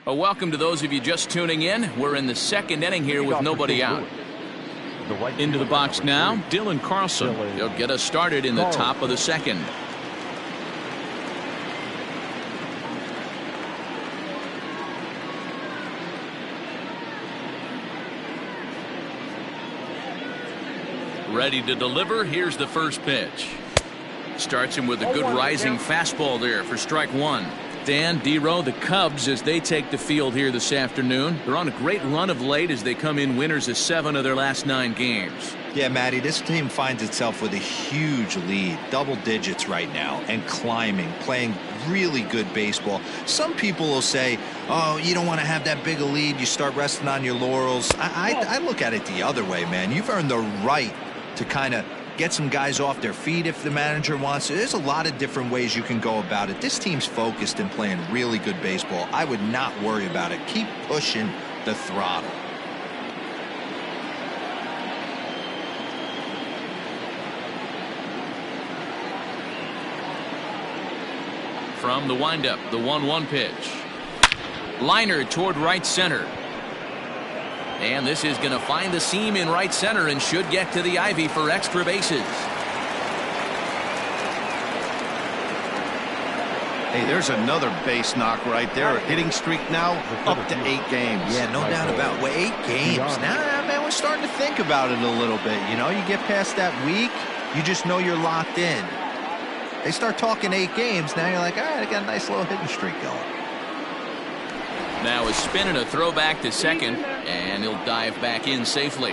Well, welcome to those of you just tuning in. We're in the second inning here with nobody out. Into the box now, Dylan Carlson. He'll get us started in the top of the second. Ready to deliver. Here's the first pitch. Starts him with a good rising fastball there for strike one. Dan, D-Row, the Cubs, as they take the field here this afternoon. They're on a great run of late as they come in winners of 7 of their last 9 games. Yeah, Matty, this team finds itself with a huge lead, double digits right now, and climbing, playing really good baseball. Some people will say, oh, you don't want to have that big a lead, you start resting on your laurels. I look at it the other way, man. You've earned the right to kind of get some guys off their feet if the manager wants to. There's a lot of different ways you can go about it. This team's focused and playing really good baseball. I would not worry about it. Keep pushing the throttle. From the windup, the 1-1 pitch. Liner toward right center. And this is going to find the seam in right center and should get to the ivy for extra bases. Hey, there's another base knock right there. A hitting streak now up to 8 games. Yeah, no doubt about it. Well, 8 games. Now, man, we're starting to think about it a little bit. You know, you get past that week, you just know you're locked in. They start talking 8 games, now you're like, all right, I got a nice little hitting streak going. Now a spin and a throw back to second, and he'll dive back in safely.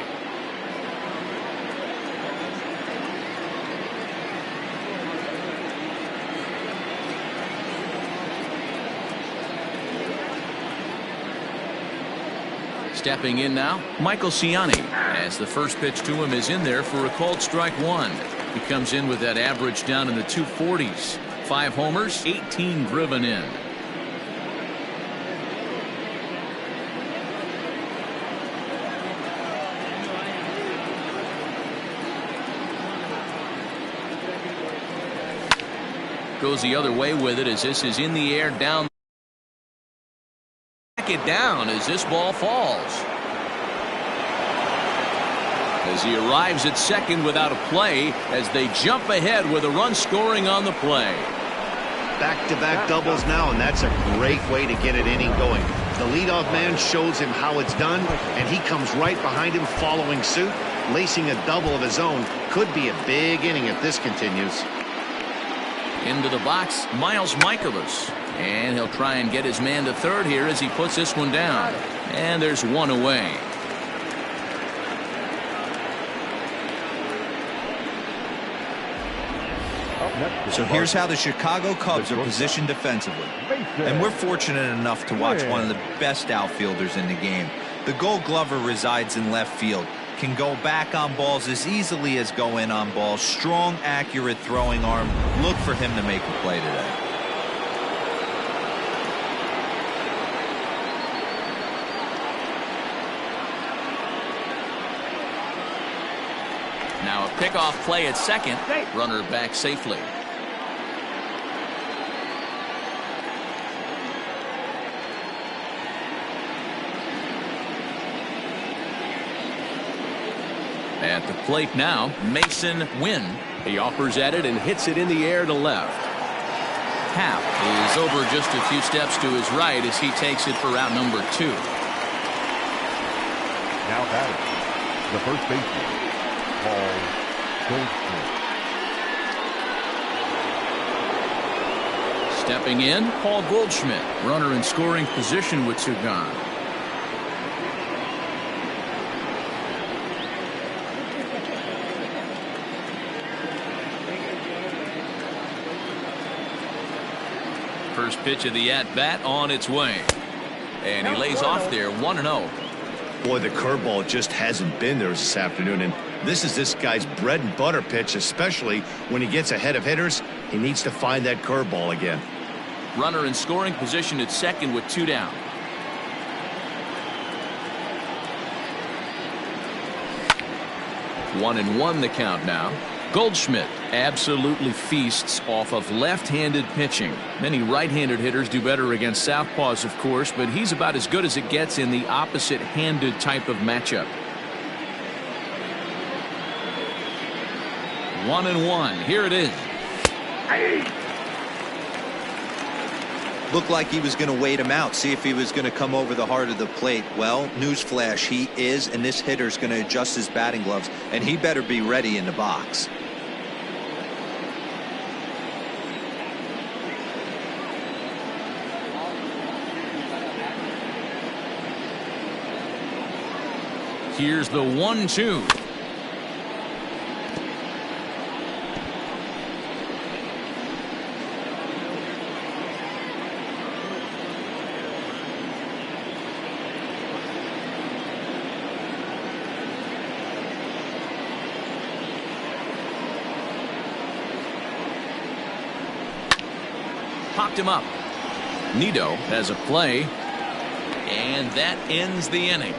Stepping in now, Michael Ciani, as the first pitch to him is in there for a called strike one. He comes in with that average down in the 240s. 5 homers, 18 driven in. Goes the other way with it as this is in the air down. Back it down as this ball falls. As he arrives at second without a play as they jump ahead with a run scoring on the play. Back-to-back doubles now, and that's a great way to get an inning going. The leadoff man shows him how it's done, and he comes right behind him following suit, lacing a double of his own. Could be a big inning if this continues. Into the box, Miles Mikolas. And he'll try and get his man to third here as he puts this one down. And there's one away. So here's how the Chicago Cubs are positioned defensively. And we're fortunate enough to watch one of the best outfielders in the game. The Gold Glover resides in left field. Can go back on balls as easily as go in on balls. Strong, accurate throwing arm. Look for him to make a play today. Now a pickoff play at second. Runner back safely. At the plate now, Mason Wynn. He offers at it and hits it in the air to left. Happ is over just a few steps to his right as he takes it for out number 2. Now batting, the first baseman, Paul Goldschmidt. Stepping in, Paul Goldschmidt. Runner in scoring position with 2 gone. First pitch of the at-bat on its way. And he lays off there 1-0. Boy, the curveball just hasn't been there this afternoon, and this is this guy's bread and butter pitch, especially when he gets ahead of hitters. He needs to find that curveball again. Runner in scoring position at second with 2 down. One and one the count now. Goldschmidt absolutely feasts off of left-handed pitching. Many right-handed hitters do better against southpaws, of course, but he's about as good as it gets in the opposite-handed type of matchup. 1-1. Here it is. Looked like he was going to wait him out, see if he was going to come over the heart of the plate. Well, newsflash, he is, and this hitter's going to adjust his batting gloves, and he better be ready in the box. Here's the 1-2. Popped him up. Nido has a play, and that ends the inning.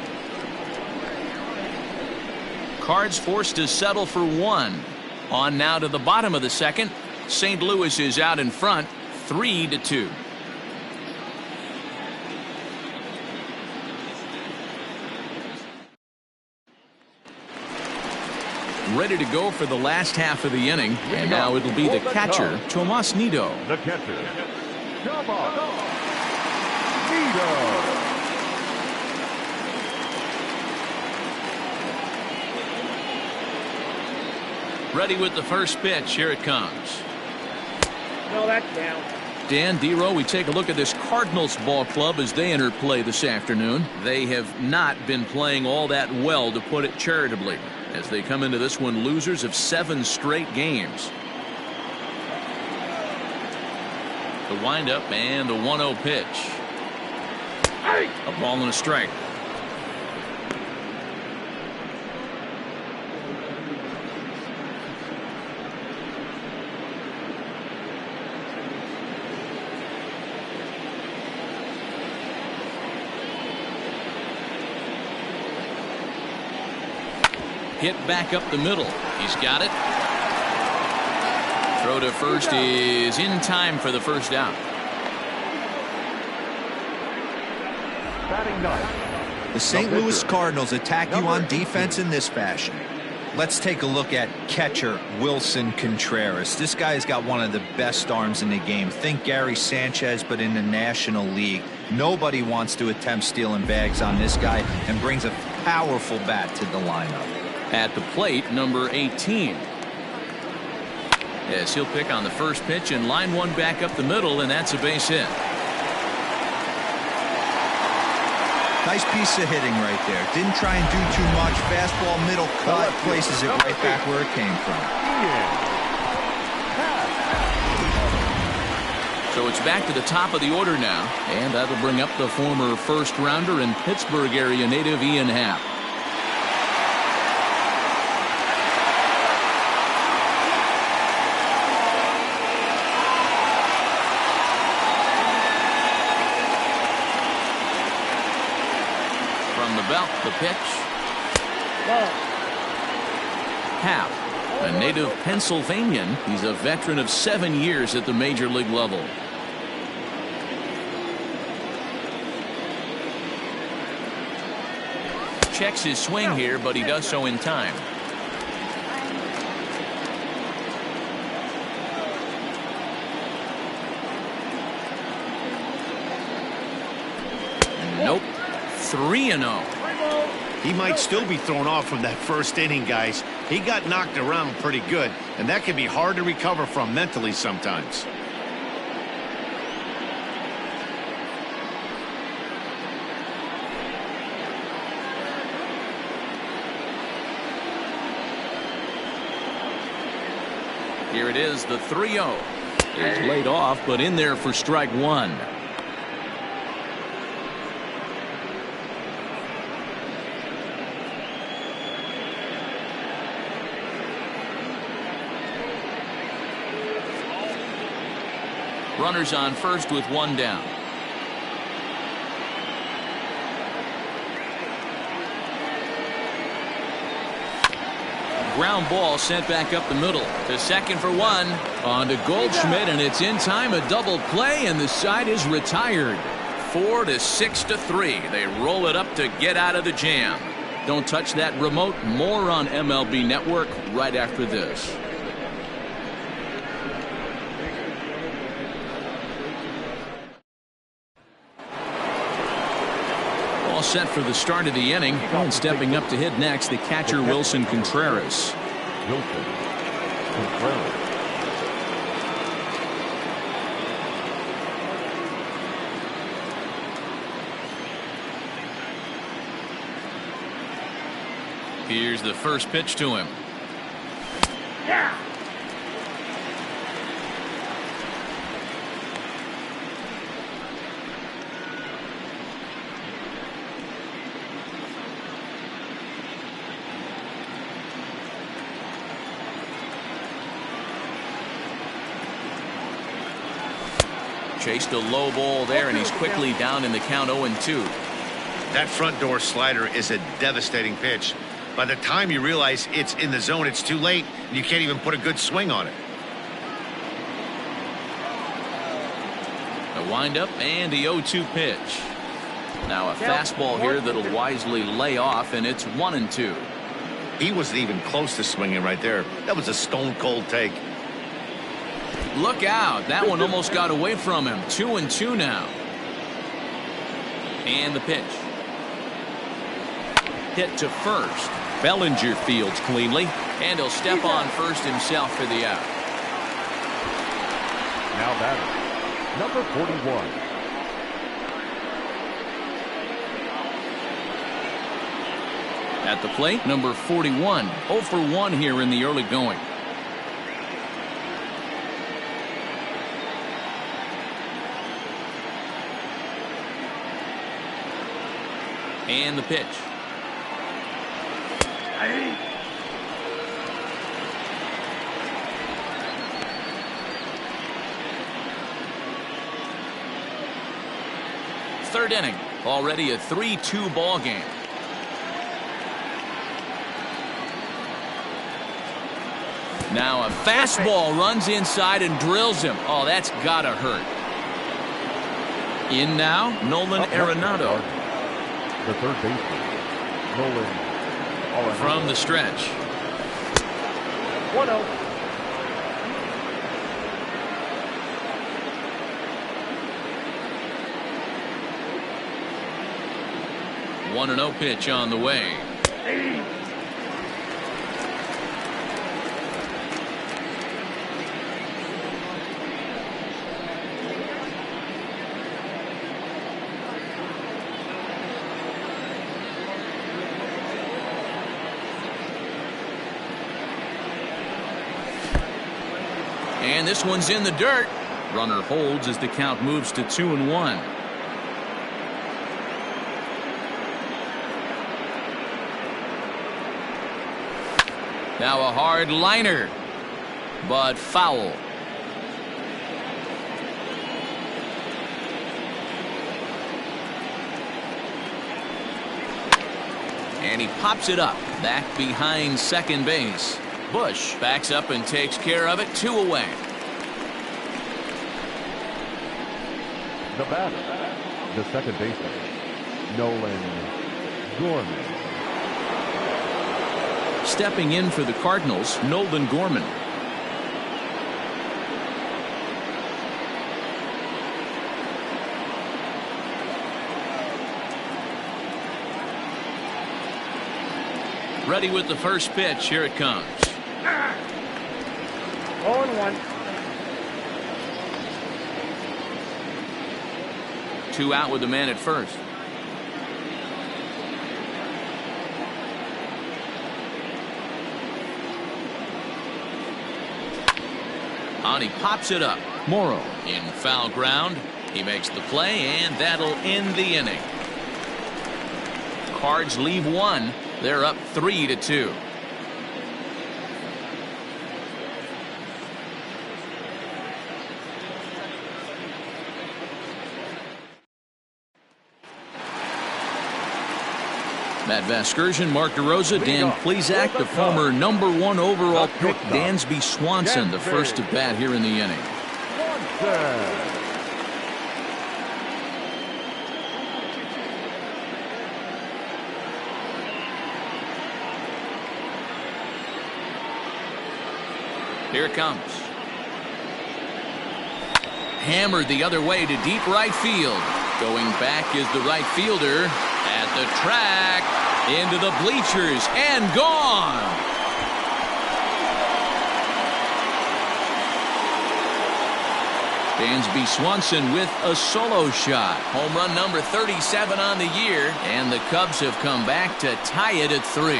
Cards forced to settle for 1. On now to the bottom of the second. St. Louis is out in front, 3-2. Ready to go for the last half of the inning, and now it'll be the catcher, Tomas Nido. The catcher, Tomas Nido. Ready with the first pitch. Here it comes. No, that's down. Dan Dero, we take a look at this Cardinals ball club as they enter play this afternoon. They have not been playing all that well, to put it charitably, as they come into this one losers of 7 straight games. The windup and the 1-0 pitch. A ball and a strike. Hit back up the middle. He's got it. Throw to first is in time for the first out. Batting ninth. The St. Louis Cardinals attack you on defense in this fashion. Let's take a look at catcher Wilson Contreras. This guy's got one of the best arms in the game. Think Gary Sanchez, but in the National League. Nobody wants to attempt stealing bags on this guy, and brings a powerful bat to the lineup. At the plate, number 18. Yes, he'll pick on the first pitch and line one back up the middle, and that's a base hit. Nice piece of hitting right there. Didn't try and do too much. Fastball, middle cut, places it right back where it came from. So it's back to the top of the order now, and that'll bring up the former first-rounder and Pittsburgh area native Ian Happ. The pitch. Happ, a native Pennsylvanian. He's a veteran of 7 years at the major league level. Checks his swing here, but he does so in time. Nope. 3-0. He might still be thrown off from that first inning, guys. He got knocked around pretty good, and that can be hard to recover from mentally sometimes. Here it is, the 3-0. Is laid off, but in there for strike one. Runners on first with one down. ground ball sent back up the middle. To second for one. On to Goldschmidt, and it's in time. A double play, and the side is retired. 4 to 6 to 3. They roll it up to get out of the jam. Don't touch that remote. More on MLB Network right after this. All set for the start of the inning. And stepping up to hit next, the catcher Wilson Contreras. Here's the first pitch to him. Yeah. Chased a low ball there, and he's quickly down in the count 0-2. That front door slider is a devastating pitch. By the time you realize it's in the zone, it's too late, and you can't even put a good swing on it. A windup and the 0-2 pitch. Now a fastball here that'll wisely lay off, and it's 1-2. He wasn't even close to swinging right there. That was a stone-cold take. Look out. That one almost got away from him. 2-2 now. And the pitch. Hit to first. Bellinger fields cleanly, and he'll step on first himself for the out. Now batter, number 41. At the plate, number 41. 0 for 1 here in the early going. And the pitch. Third inning. Already a 3-2 ball game. Now a fastball runs inside and drills him. Oh, that's gotta hurt. In now, Nolan Arenado. The third baseman, Nolan Arenado. From the stretch. 1-0. One 1-0 pitch on the way. And this one's in the dirt. Runner holds as the count moves to 2-1. Now a hard liner, but foul. And he pops it up back behind second base. Bush backs up and takes care of it. 2 away. The batter, the second baseman, Nolan Gorman. Stepping in for the Cardinals, Nolan Gorman. Ready with the first pitch. Here it comes. 0-1. 2 out with the man at first. And he pops it up. Morrow in foul ground. He makes the play, and that'll end the inning. Cards leave 1. They're up 3-2. Matt Vasgersian, Mark DeRosa, Dan Plesac, the former #1 overall pick, Dansby Swanson, the first to bat here in the inning. Here it comes. Hammered the other way to deep right field. Going back is the right fielder at the track, into the bleachers, and gone. Dansby Swanson with a solo shot. Home run number 37 on the year, and the Cubs have come back to tie it at 3.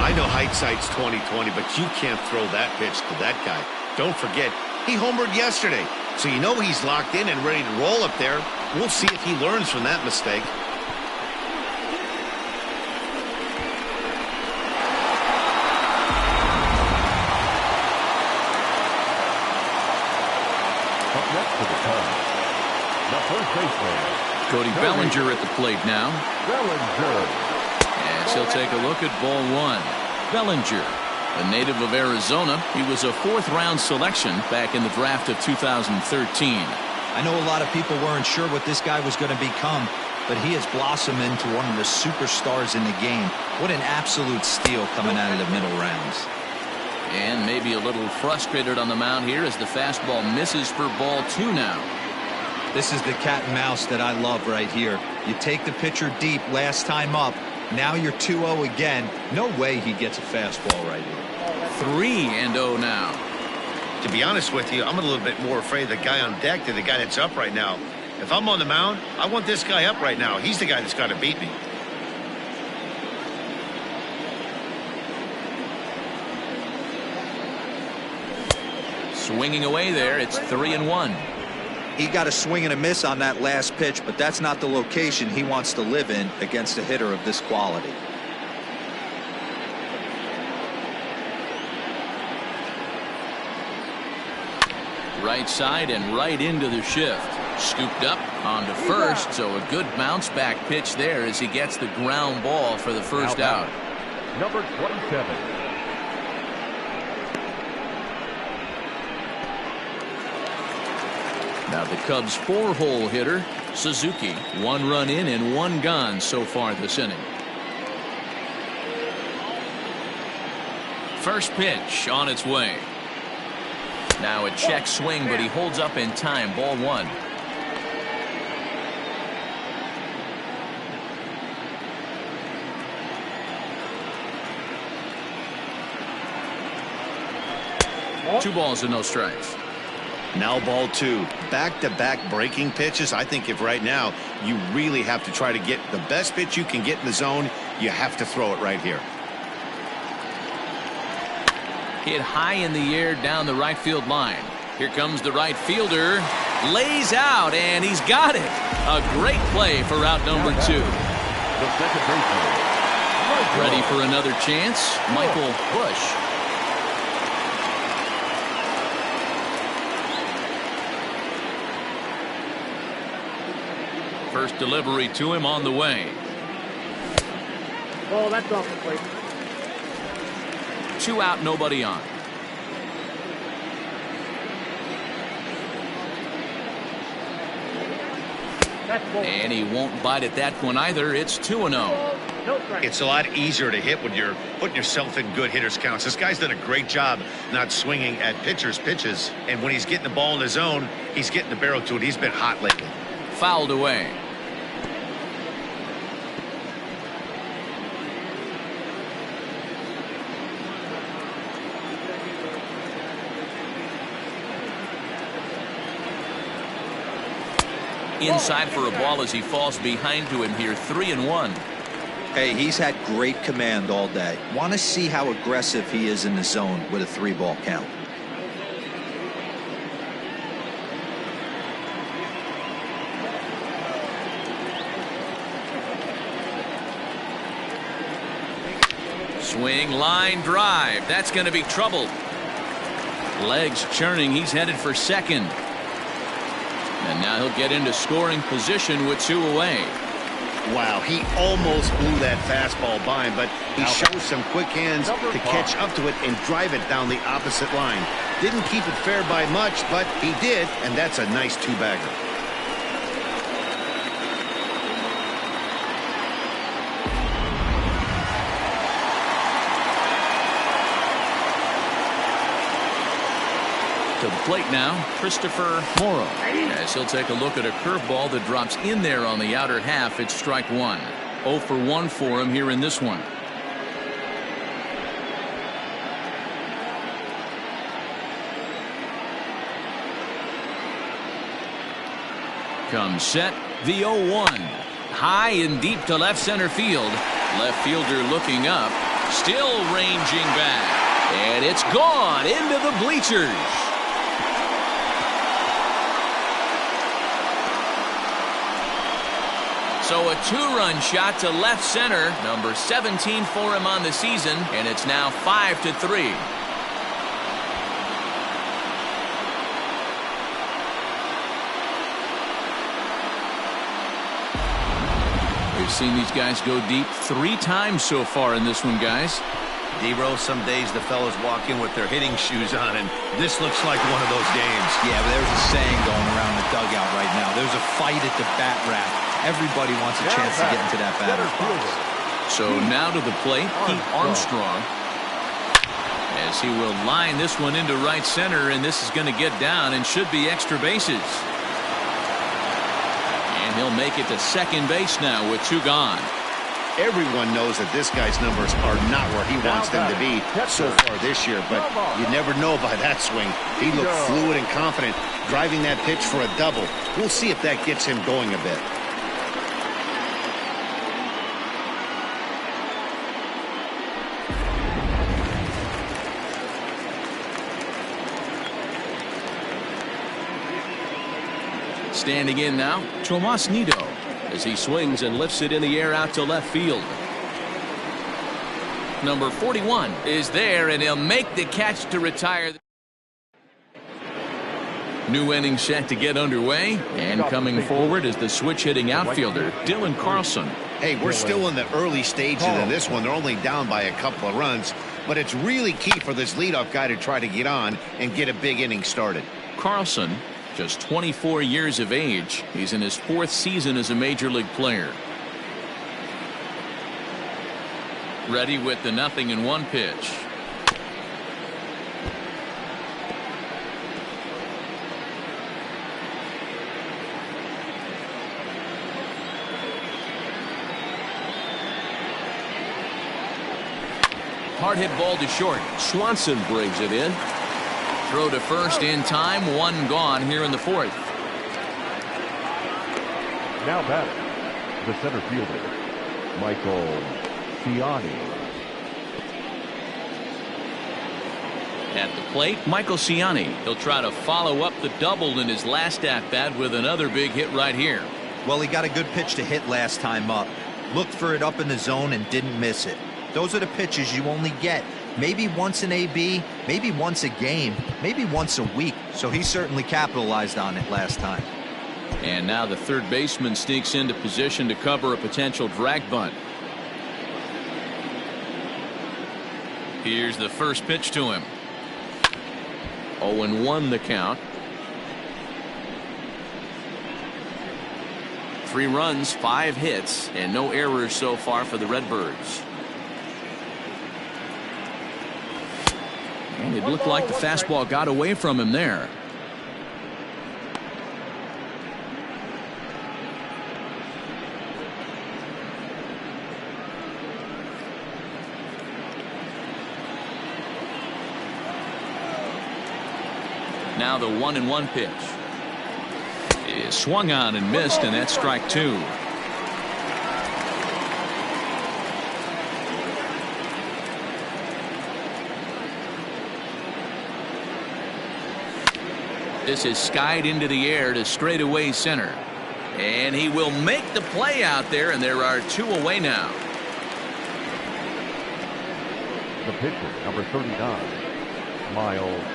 I know hindsight's 20/20, but you can't throw that pitch to that guy. Don't forget, he homered yesterday, so you know he's locked in and ready to roll up there. We'll see if he learns from that mistake. Up next to the Cubs, the first baseman, Cody Bellinger at the plate now. Bellinger. As he'll take a look at ball 1. Bellinger, a native of Arizona. He was a 4th-round selection back in the draft of 2013. I know a lot of people weren't sure what this guy was going to become, but he has blossomed into one of the superstars in the game. What an absolute steal coming out of the middle rounds. And maybe a little frustrated on the mound here as the fastball misses for ball 2 now. This is the cat and mouse that I love right here. You take the pitcher deep last time up. Now you're 2-0 again. No way he gets a fastball right here. 3-0 now. To be honest with you, I'm a little bit more afraid of the guy on deck than the guy that's up right now. If I'm on the mound, I want this guy up right now. He's the guy that's got to beat me. Swinging away there, it's 3-1. He got a swing and a miss on that last pitch, but that's not the location he wants to live in against a hitter of this quality. Right side and right into the shift. Scooped up onto first, so a good bounce back pitch there as he gets the ground ball for the first out. Number 27. Now the Cubs' 4-hole hitter, Suzuki. 1 run in and 1 gone so far this inning. First pitch on its way. Now a check swing, but he holds up in time. Ball 1. Two balls and no strikes. Now ball 2. Back-to-back breaking pitches. I think if right now you really have to try to get the best pitch you can get in the zone, you have to throw it right here. Hit high in the air down the right field line. Here comes the right fielder. Lays out, and he's got it. A great play for out number 2. The second baseman. Ready for another chance, Michael Bush. First delivery to him on the way. Oh, that's off the plate. 2 out, nobody on. And he won't bite at that one either. It's 2-0. No strike. It's a lot easier to hit when you're putting yourself in good hitters counts. This guy's done a great job not swinging at pitchers' pitches. And when he's getting the ball in the zone, he's getting the barrel to it. He's been hot lately. Fouled away. Inside for a ball as he falls behind to him here. 3-1. Hey, he's had great command all day. Want to see how aggressive he is in the zone with a 3-ball count. Swing, line drive. That's going to be trouble. Legs churning. He's headed for second. And now he'll get into scoring position with 2 away. Wow, he almost blew that fastball by him, but he shows some quick hands to catch up to it and drive it down the opposite line. Didn't keep it fair by much, but he did, and that's a nice two-bagger. To the plate now, Christopher Morrow, as he'll take a look at a curveball that drops in there on the outer half. It's strike one. 0 for 1 for him here in this one. Comes set, the 0-1. High and deep to left center field. Left fielder looking up, still ranging back. And it's gone into the bleachers. So a two-run shot to left center, number 17 for him on the season, and it's now 5-3. We've seen these guys go deep 3 times so far in this one, guys. D-Row, some days the fellas walk in with their hitting shoes on, and this looks like one of those games. Yeah, but there's a saying going around the dugout right now. There's a fight at the bat rack. Everybody wants a chance to get into that batter's box. So now to the plate, Pete Armstrong, as he will line this one into right center, and this is going to get down and should be extra bases. And he'll make it to second base now with 2 gone. Everyone knows that this guy's numbers are not where he wants them to be so far this year, but you never know by that swing. He looked fluid and confident, driving that pitch for a double. We'll see if that gets him going a bit. Standing in now, Tomas Nido, as he swings and lifts it in the air out to left field. Number 41 is there, and he'll make the catch to retire. New inning set to get underway, and coming forward is the switch-hitting outfielder, Dylan Carlson. Hey, we're still in the early stages of this one. They're only down by a couple of runs, but it's really key for this leadoff guy to try to get on and get a big inning started. Carlson, just 24 years of age. He's in his 4th season as a major league player. Ready with the 0-1 pitch. Hard hit ball to short. Swanson brings it in. Throw to first in time. 1 gone here in the 4th. Now batting, the center fielder, Michael Ciani. At the plate, Michael Ciani. He'll try to follow up the double in his last at-bat with another big hit right here. Well, he got a good pitch to hit last time up. Looked for it up in the zone and didn't miss it. Those are the pitches you only get maybe once in AB, maybe once a game, maybe once a week. So he certainly capitalized on it last time. And now the third baseman sneaks into position to cover a potential drag bunt. Here's the first pitch to him. 0-1 the count. 3 runs, 5 hits, and no errors so far for the Redbirds. And it looked like the fastball got away from him there. Now the 1-1 pitch is swung on and missed, and that's strike 2. This is skied into the air to straightaway center, and he will make the play out there, and there are 2 away now. The pitcher, number 39, Mikolas.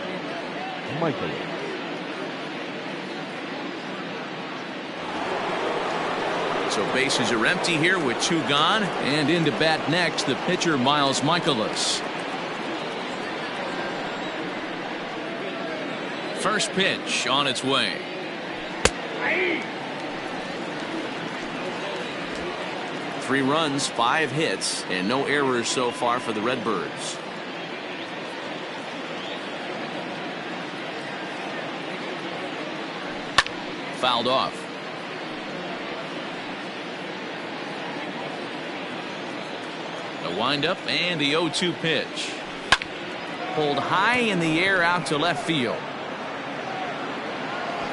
So bases are empty here with 2 gone, and into bat next the pitcher Mikolas. First pitch on its way. 3 runs, 5 hits, and no errors so far for the Redbirds. Fouled off. The windup and the 0-2 pitch. Pulled high in the air out to left field.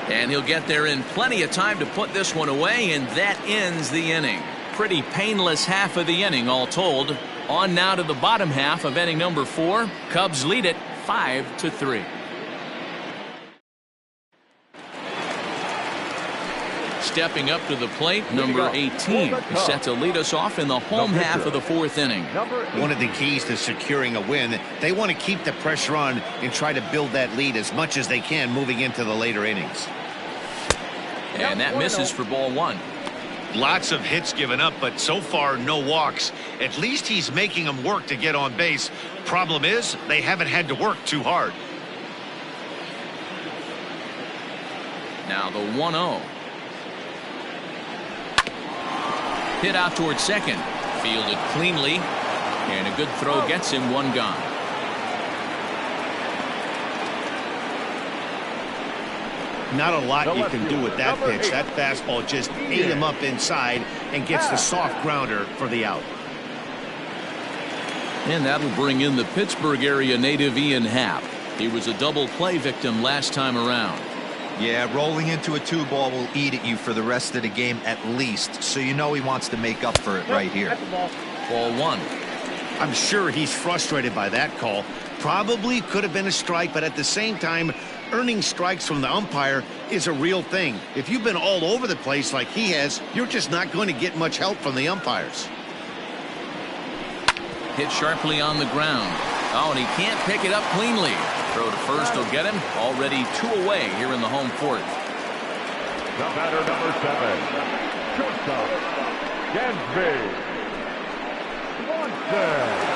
And he'll get there in plenty of time to put this one away, and that ends the inning. Pretty painless half of the inning all told. On now to the bottom half of inning number 4. Cubs lead it 5-3. Stepping up to the plate, number 18 is set to lead us off in the home half of the 4th inning. One of the keys to securing a win, they want to keep the pressure on and try to build that lead as much as they can moving into the later innings. And that misses for ball 1. Lots of hits given up, but so far no walks. At least he's making them work to get on base. Problem is, they haven't had to work too hard. Now the 1-0. Hit out towards second. Fielded cleanly. And a good throw gets him 1 gone. Not a lot you can do with that pitch. That fastball just ate him up inside and gets the soft grounder for the out. And that'll bring in the Pittsburgh area native Ian Happ. He was a double play victim last time around. Yeah, rolling into a 2-ball will eat at you for the rest of the game at least, so you know he wants to make up for it right here. Ball 1. I'm sure he's frustrated by that call. Probably could have been a strike, but at the same time, earning strikes from the umpire is a real thing. If you've been all over the place like he has, you're just not going to get much help from the umpires. Hit sharply on the ground. Oh, and he can't pick it up cleanly. Throw to first will get him. Already 2 away here in the home 4th. The batter, number 7, Dansby Swanson.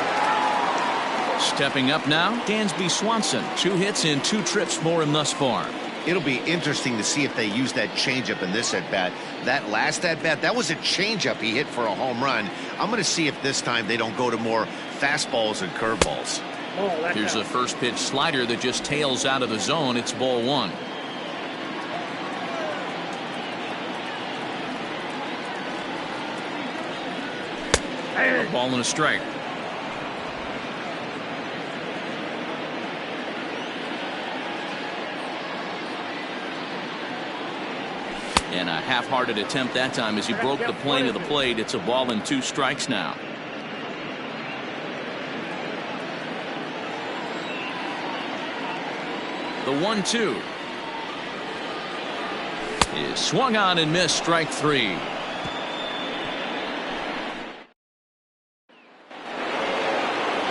Stepping up now, Dansby Swanson. 2 hits and 2 trips for him thus far. It'll be interesting to see if they use that changeup in this at-bat. That last at-bat, that was a changeup he hit for a home run. I'm going to see if this time they don't go to more fastballs and curveballs. Here's a first pitch slider that just tails out of the zone. It's ball 1. A ball and a strike. And a half-hearted attempt that time as he broke the plane of the plate. It's a ball and 2 strikes now. The 1-2 is swung on and missed. Strike 3.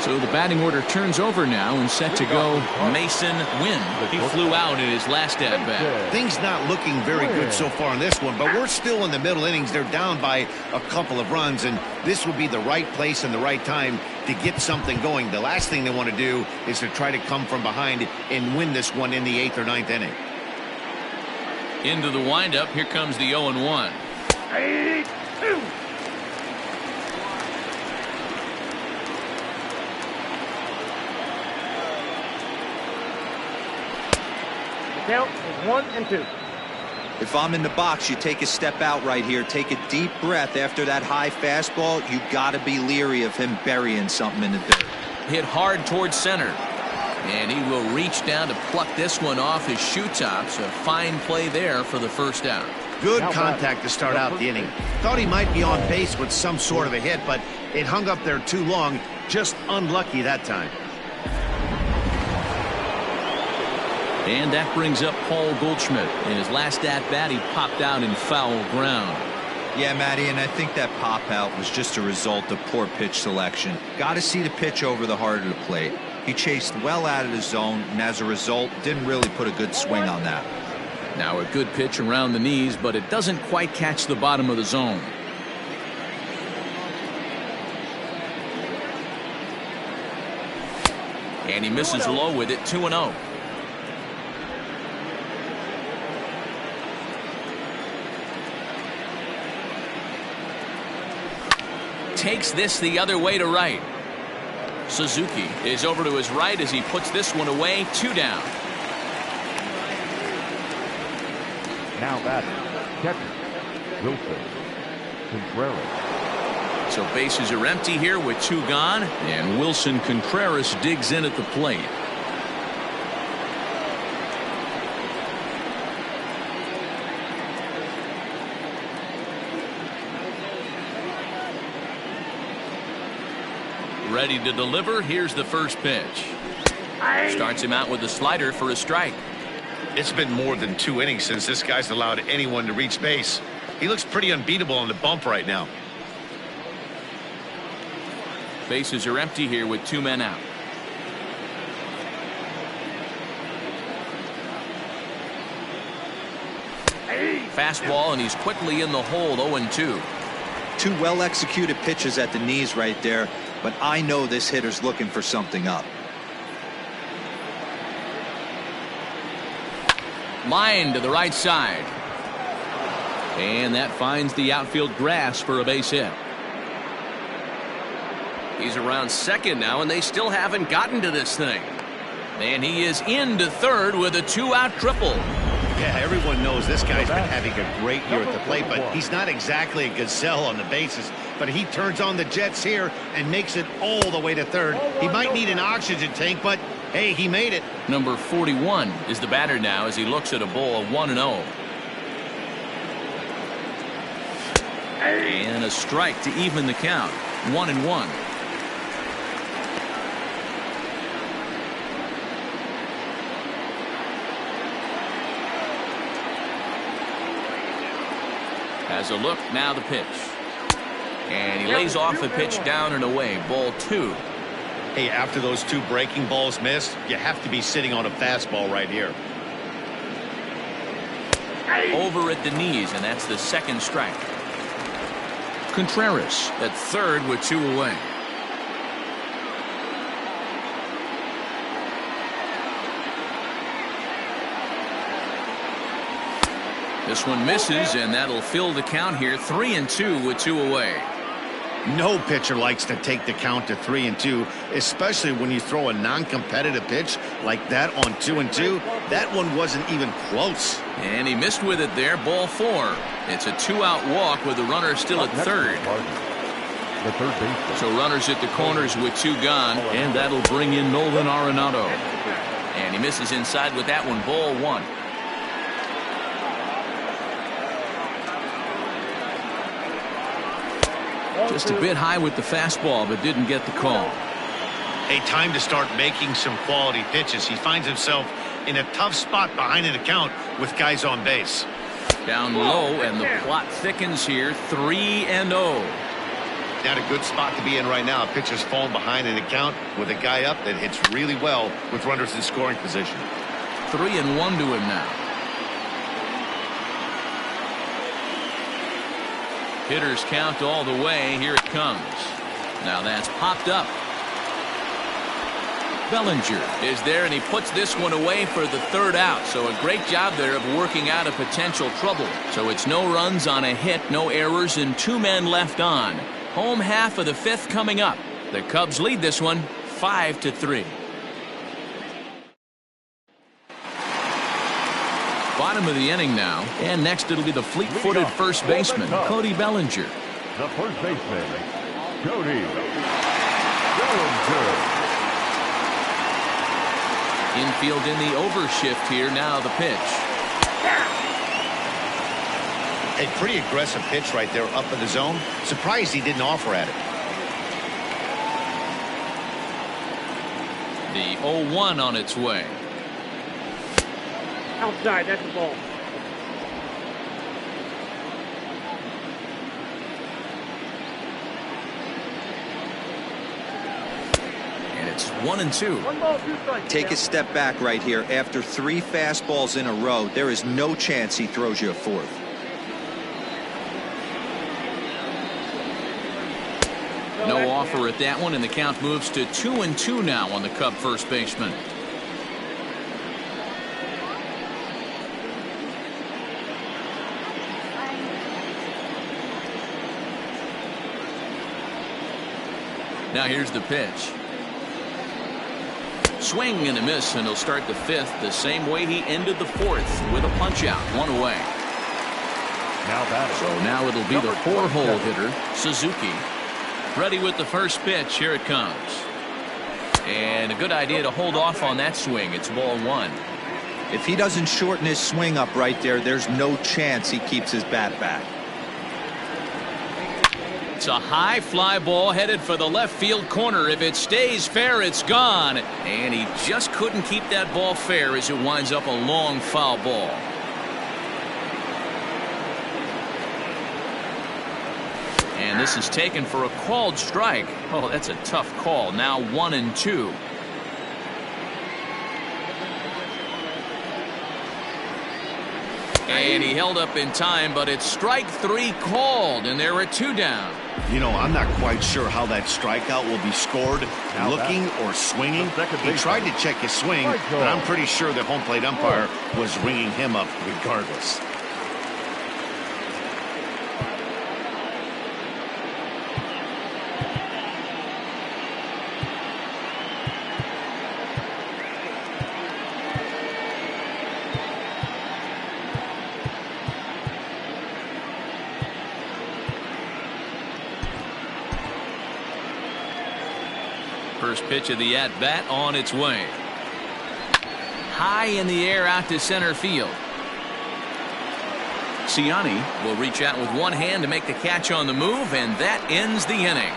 So the batting order turns over now and set to go Mason Wynn. He flew out in his last at-bat. Things not looking very good so far in this one, but we're still in the middle innings. They're down by a couple of runs, and this will be the right place and the right time to get something going. The last thing they want to do is to try to come from behind and win this one in the 8th or 9th inning. Into the windup. Here comes the 0-1. 8-2. Count is 1-2. If I'm in the box, you take a step out right here. Take a deep breath after that high fastball. You got to be leery of him burying something in the dirt. Hit hard towards center. And he will reach down to pluck this one off his shoe tops. A fine play there for the first out. Good contact to start out the inning. Thought he might be on base with some sort of a hit, but it hung up there too long. Just unlucky that time. And that brings up Paul Goldschmidt. In his last at-bat, he popped out in foul ground. Yeah, Matty, and I think that pop-out was just a result of poor pitch selection. Got to see the pitch over the heart of the plate. He chased well out of the zone, and as a result, didn't really put a good swing on that. Now a good pitch around the knees, but it doesn't quite catch the bottom of the zone. And he misses low with it, 2-0. Takes this the other way to right. Suzuki is over to his right as he puts this one away, 2 down. Now batting, catcher, Wilson Contreras. So bases are empty here with 2 gone, and Wilson Contreras digs in at the plate. Ready to deliver. Here's the first pitch. Starts him out with a slider for a strike. It's been more than 2 innings since this guy's allowed anyone to reach base. He looks pretty unbeatable on the bump right now. Bases are empty here with 2 men out. Fastball, and he's quickly in the hole, 0-2. 2 well-executed pitches at the knees right there, but I know this hitter's looking for something up. Line to the right side. And that finds the outfield grass for a base hit. He's around second now, and they still haven't gotten to this thing. And he is into third with a 2-out triple. Yeah, everyone knows this guy's been having a great year at the plate, but he's not exactly a gazelle on the bases. But he turns on the jets here and makes it all the way to third. He might need an oxygen tank, but hey, he made it. Number 41 is the batter now as he looks at a ball of 1-0. And a strike to even the count. 1-1. Has a look, now the pitch. And he lays off the pitch down and away. Ball 2. Hey, after those 2 breaking balls missed, you have to be sitting on a fastball right here. Over at the knees, and that's the second strike. Contreras at third with 2 away. This one misses, and that'll fill the count here. 3-2 with 2 away. No pitcher likes to take the count to 3-2, especially when you throw a non-competitive pitch like that on 2-2. That one wasn't even close. And he missed with it there. Ball 4. It's a 2-out walk with the runner still at third. The third baseman. So runners at the corners with 2 gone, and that'll bring in Nolan Arenado. And he misses inside with that one. Ball 1. Just a bit high with the fastball, but didn't get the call. A time to start making some quality pitches. He finds himself in a tough spot behind an account with guys on base. Down low, and the plot thickens here. 3-0. Not a good spot to be in right now. A pitcher's falling behind an account with a guy up that hits really well with runners in scoring position. 3-1 to him now. Hitters count all the way. Here it comes. Now that's popped up. Bellinger is there, and he puts this one away for the 3rd out. So a great job there of working out a potential trouble. So it's no runs on a hit, no errors, and 2 men left on. Home half of the 5th coming up. The Cubs lead this one 5-3. Bottom of the inning now, and next it'll be the fleet-footed first baseman, Cody Bellinger. The first baseman, Cody Bellinger. Infield in the overshift here. Now the pitch. A pretty aggressive pitch right there up in the zone. Surprised he didn't offer at it. The 0-1 on its way. Outside, that's the ball. And it's 1-2. 1 ball, 2 strikes. Take a step back right here. After 3 fastballs in a row, there is no chance he throws you a 4th. No offer offer at that one, and the count moves to 2-2 now on the Cub first baseman. Now here's the pitch. Swing and a miss, and he'll start the fifth the same way he ended the fourth, with a punch out, one away. So now it'll be the 4-hole hitter, Suzuki. Ready with the first pitch. Here it comes. And a good idea to hold off on that swing. It's ball one. If he doesn't shorten his swing up right there, there's no chance he keeps his bat back. It's a high fly ball headed for the left field corner. If it stays fair, it's gone. And he just couldn't keep that ball fair as it winds up a long foul ball. And this is taken for a called strike. Oh, that's a tough call. Now 1-2. And he held up in time, but it's strike 3 called, and there are 2 down. You know, I'm not quite sure how that strikeout will be scored, looking or swinging. He tried to check his swing, but I'm pretty sure the home plate umpire was ringing him up regardless. First pitch of the at-bat on its way. High in the air out to center field. Ciani will reach out with one hand to make the catch on the move, and that ends the inning.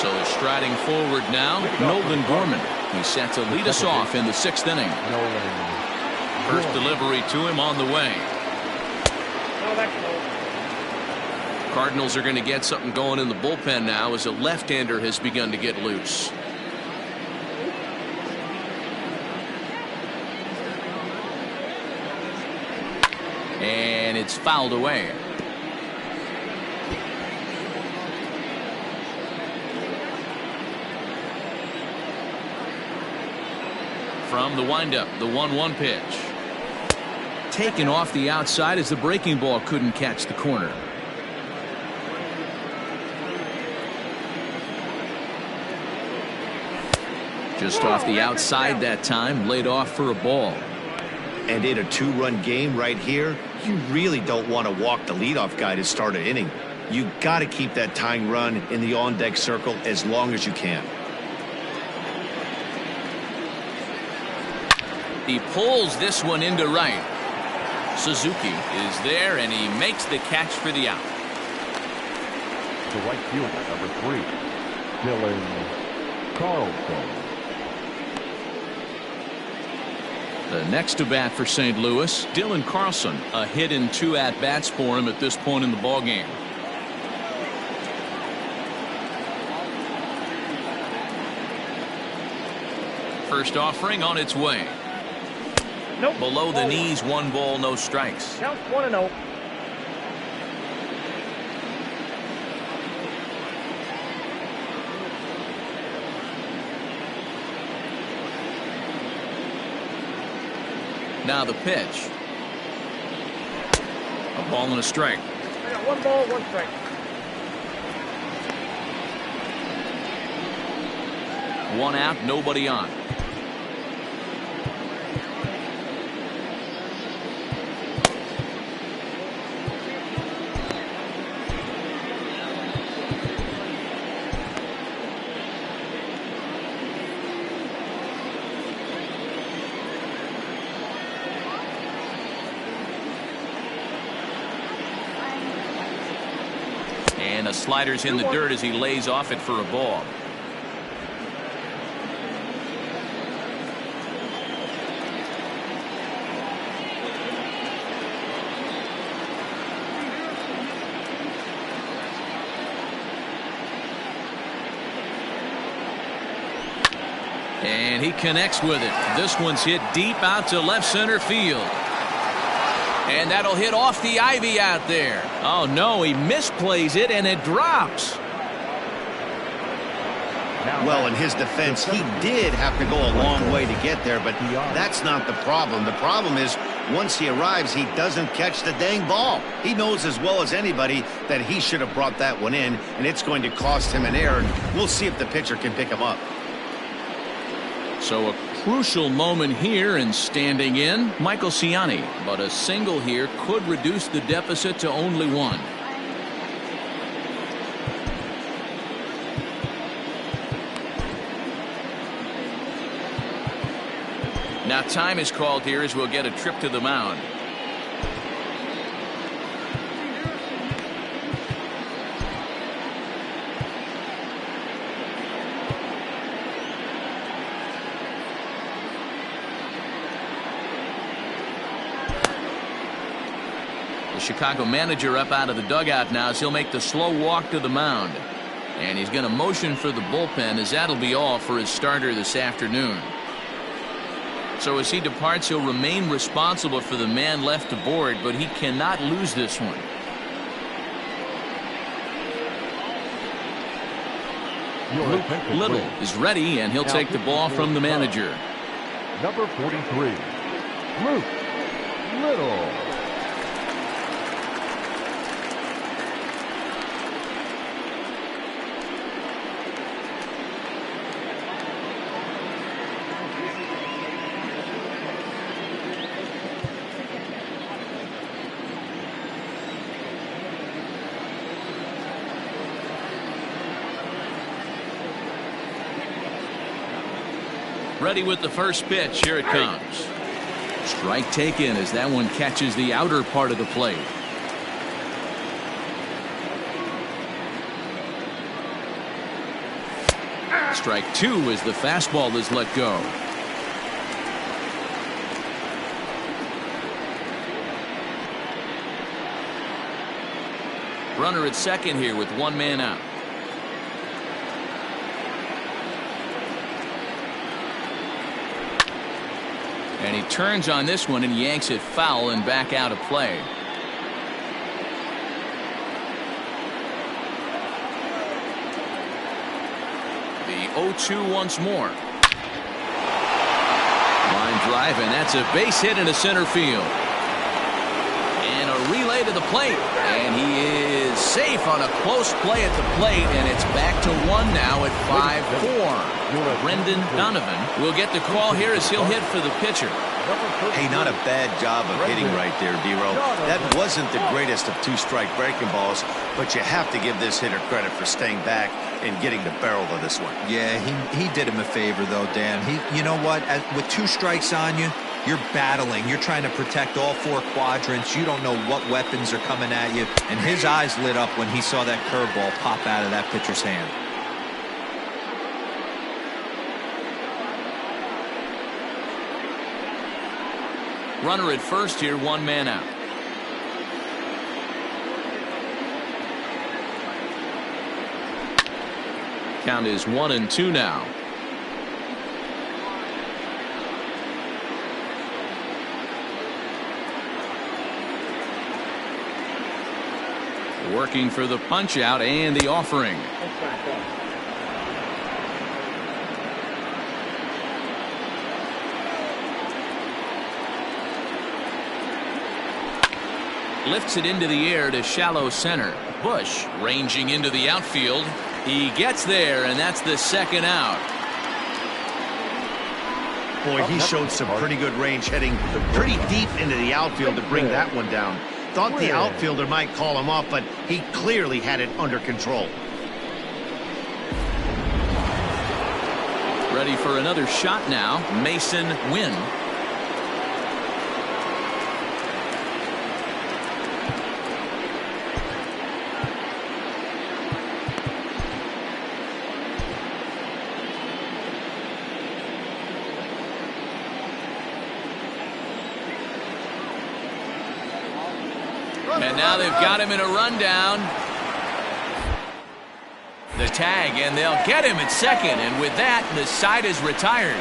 So striding forward now, Nolan Gorman. He's set to lead us off in the 6th inning. First delivery to him on the way. Cardinals are going to get something going in the bullpen now as a left-hander has begun to get loose. And it's fouled away. From the windup, the 1-1 pitch. Taken off the outside as the breaking ball couldn't catch the corner. Just off the outside that time, laid off for a ball. And in a 2-run game right here, you really don't want to walk the leadoff guy to start an inning. You got to keep that tying run in the on-deck circle as long as you can. He pulls this one into right. Suzuki is there, and he makes the catch for the out. The right fielder, number 3, Dylan Carlson. The next to bat for St. Louis, Dylan Carlson. A hit in 2 at-bats for him at this point in the ballgame. First offering on its way. Nope. Below the knees, 1 ball, no strikes. Count 1-0. Now the pitch. A ball and a strike. I got 1 ball, 1 strike. One out, nobody on. And a slider's in the dirt as he lays off it for a ball. And he connects with it. This one's hit deep out to left center field. And that'll hit off the ivy out there. Oh, no, he misplays it, and it drops. Well, in his defense, he did have to go a long way to get there, but that's not the problem. The problem is once he arrives, he doesn't catch the dang ball. He knows as well as anybody that he should have brought that one in, and it's going to cost him an error. We'll see if the pitcher can pick him up. So a crucial moment here, and standing in, Michael Ciani. But a single here could reduce the deficit to only one. Now time is called here as we'll get a trip to the mound. The Chicago manager up out of the dugout now as he'll make the slow walk to the mound. And he's going to motion for the bullpen as that'll be all for his starter this afternoon. So as he departs, he'll remain responsible for the man left aboard, but he cannot lose this one. Luke Little is ready, and he'll take the ball from the manager. Number 43, Luke Little. Ready with the first pitch. Here it comes. Strike taken as that one catches the outer part of the plate. Strike two as the fastball is let go. Runner at second here with one man out. And he turns on this one and yanks it foul and back out of play. The 0-2 once more. Line drive, and that's a base hit into center field. And a relay to the plate. And he is safe on a close play at the plate, and it's back to one now at 5-4. Brendan Donovan will get the call here as he'll hit for the pitcher. Hey, not a bad job of hitting right there, D-Row. That wasn't the greatest of two-strike breaking balls, but you have to give this hitter credit for staying back and getting the barrel of this one. Yeah, he did him a favor, though, Dan. You know what? With two strikes on you, you're battling. You're trying to protect all four quadrants. You don't know what weapons are coming at you. And his eyes lit up when he saw that curveball pop out of that pitcher's hand. Runner at first here, one man out. Count is 1-2 now. Working for the punch out and the offering. Lifts it into the air to shallow center. Bush ranging into the outfield. He gets there, and that's the second out. Boy, he showed some pretty good range heading pretty deep into the outfield to bring that one down. Thought the outfielder might call him off, but he clearly had it under control. Ready for another shot now, Mason Wynn. And now they've got him in a rundown. The tag, and they'll get him at second. And with that, the side is retired.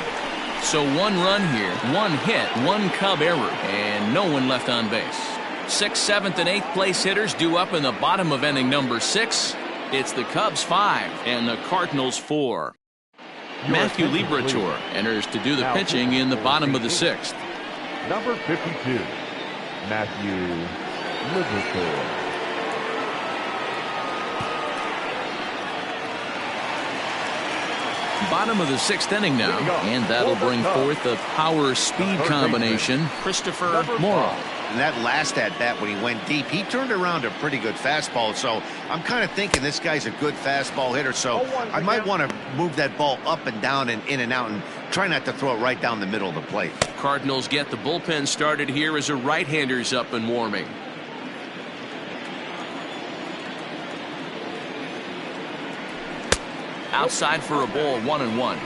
So 1 run here, 1 hit, 1 Cub error, and no one left on base. 6th, 7th, and 8th place hitters due up in the bottom of inning number 6. It's the Cubs 5 and the Cardinals 4. Matthew Liberatore enters to do the pitching in the bottom of the 6th. Number 52, Matthew Liberatore. Bottom of the 6th inning now, and that'll bring forth the power-speed combination, Christopher Morrow. And that last at-bat when he went deep, he turned around a pretty good fastball. So I'm kind of thinking this guy's a good fastball hitter. So I might want to move that ball up and down and in and out and try not to throw it right down the middle of the plate. Cardinals get the bullpen started here as a right-hander's up and warming. Outside for a ball, 1-1.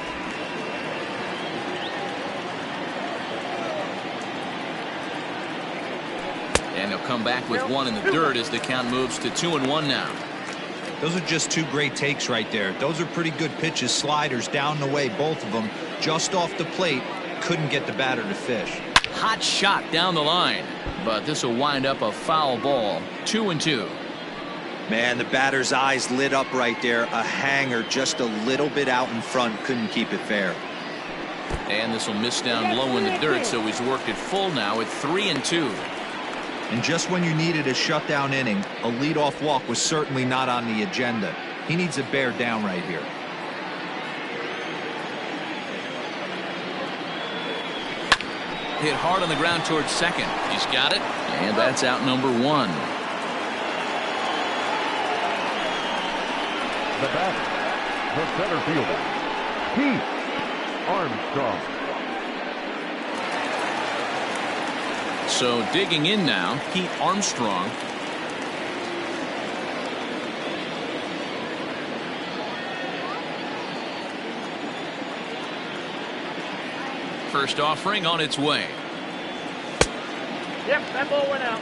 And he'll come back with 1 in the dirt as the count moves to 2-1 now. Those are just 2 great takes right there. Those are pretty good pitches, sliders down the way, both of them just off the plate. Couldn't get the batter to fish. Hot shot down the line, but this will wind up a foul ball. 2-2. Man, the batter's eyes lit up right there. A hanger just a little bit out in front. Couldn't keep it fair. And this will miss down low in the dirt, so he's worked it full now at 3-2. And just when you needed a shutdown inning, a leadoff walk was certainly not on the agenda. He needs to bear down right here. Hit hard on the ground towards second. He's got it, and that's out number 1. The batter, the center fielder, Pete Armstrong. So digging in now, Pete Armstrong. First offering on its way. Yep, that ball went out.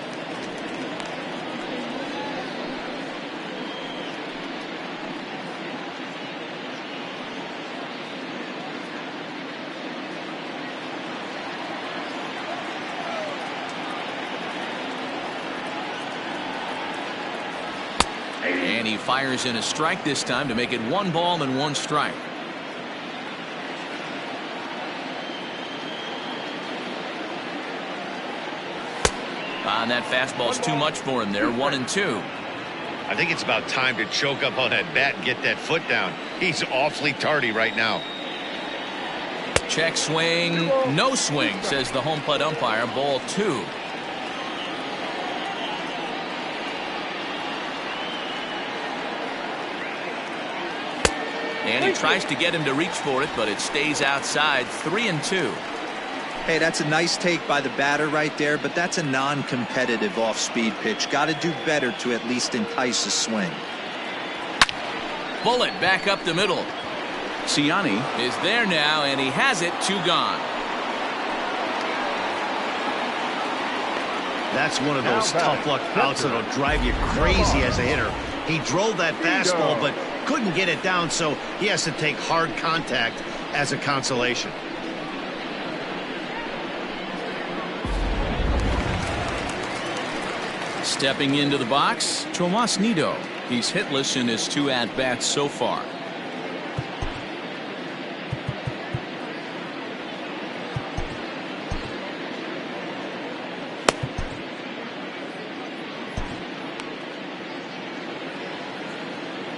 And he fires in a strike this time to make it 1 ball and 1 strike. And that fastball's too much for him there. 1-2. I think it's about time to choke up on that bat and get that foot down. He's awfully tardy right now. Check swing. No swing, says the home plate umpire. Ball 2. And he tries to get him to reach for it, but it stays outside. 3-2. Hey, that's a nice take by the batter right there, but that's a non-competitive off-speed pitch. Got to do better to at least entice a swing. Bullet back up the middle. Ciani is there now, and he has it. 2 gone. That's one of those tough luck outs that'll drive you crazy as a hitter. He drove that fastball, but couldn't get it down, so he has to take hard contact as a consolation. Stepping into the box, Tomas Nido. He's hitless in his 2 at-bats so far.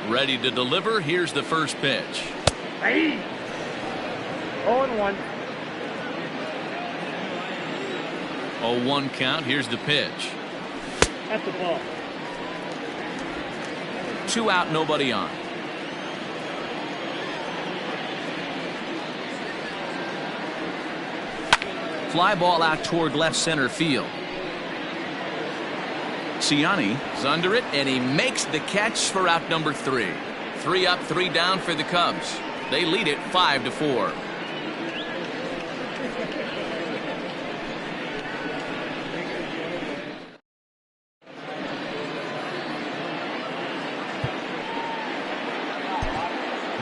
Ready to deliver. Here's the first pitch. Hey. 0-1. 0-1 count. Here's the pitch. That's the ball. 2 out, nobody on. Fly ball out toward left center field. Ciani is under it, and he makes the catch for out number 3. 3 up, 3 down for the Cubs. They lead it 5-4.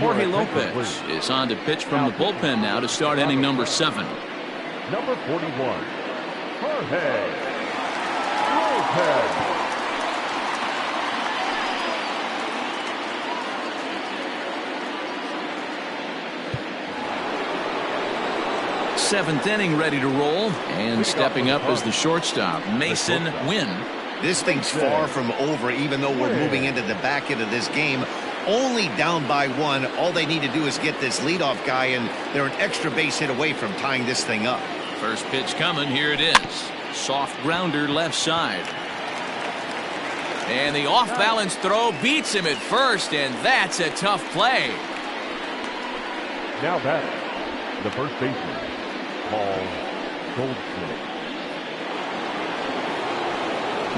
Jorge Lopez is on to pitch from the bullpen now to start inning number 7. Number 41, Jorge Lopez. Seventh inning ready to roll, and stepping up as the shortstop, Mason Wynn. This thing's far from over, even though we're moving into the back end of this game. Only down by 1. All they need to do is get this leadoff guy, and they're an extra base hit away from tying this thing up. First pitch coming. Here it is. Soft grounder left side. And the off-balance throw beats him at first, and that's a tough play. Now batting, the first baseman, Paul Goldschmidt.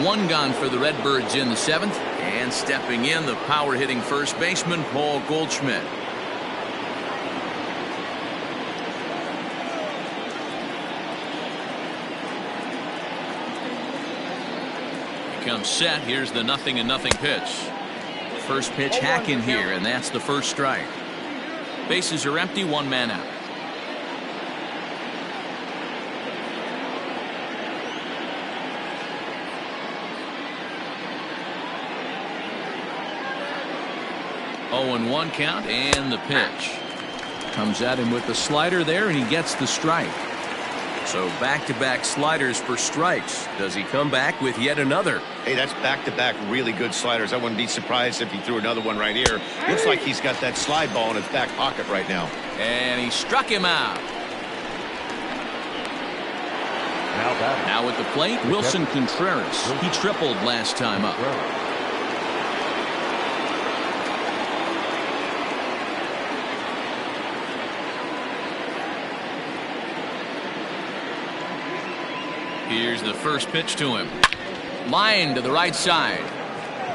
One gone for the Redbirds in the 7th, and stepping in, the power-hitting first baseman, Paul Goldschmidt. He comes set. Here's the 0-0 pitch. First pitch hack in here, and that's the first strike. Bases are empty, 1 man out. Oh, and 1 count, and the pitch. Comes at him with the slider there, and he gets the strike. So back-to-back sliders for strikes. Does he come back with yet another? Hey, that's back-to-back really good sliders. I wouldn't be surprised if he threw another one right here. Looks like he's got that slide ball in his back pocket right now. And he struck him out. Now at the plate, Wilson Contreras. He tripled last time up. Here's the first pitch to him. Line to the right side.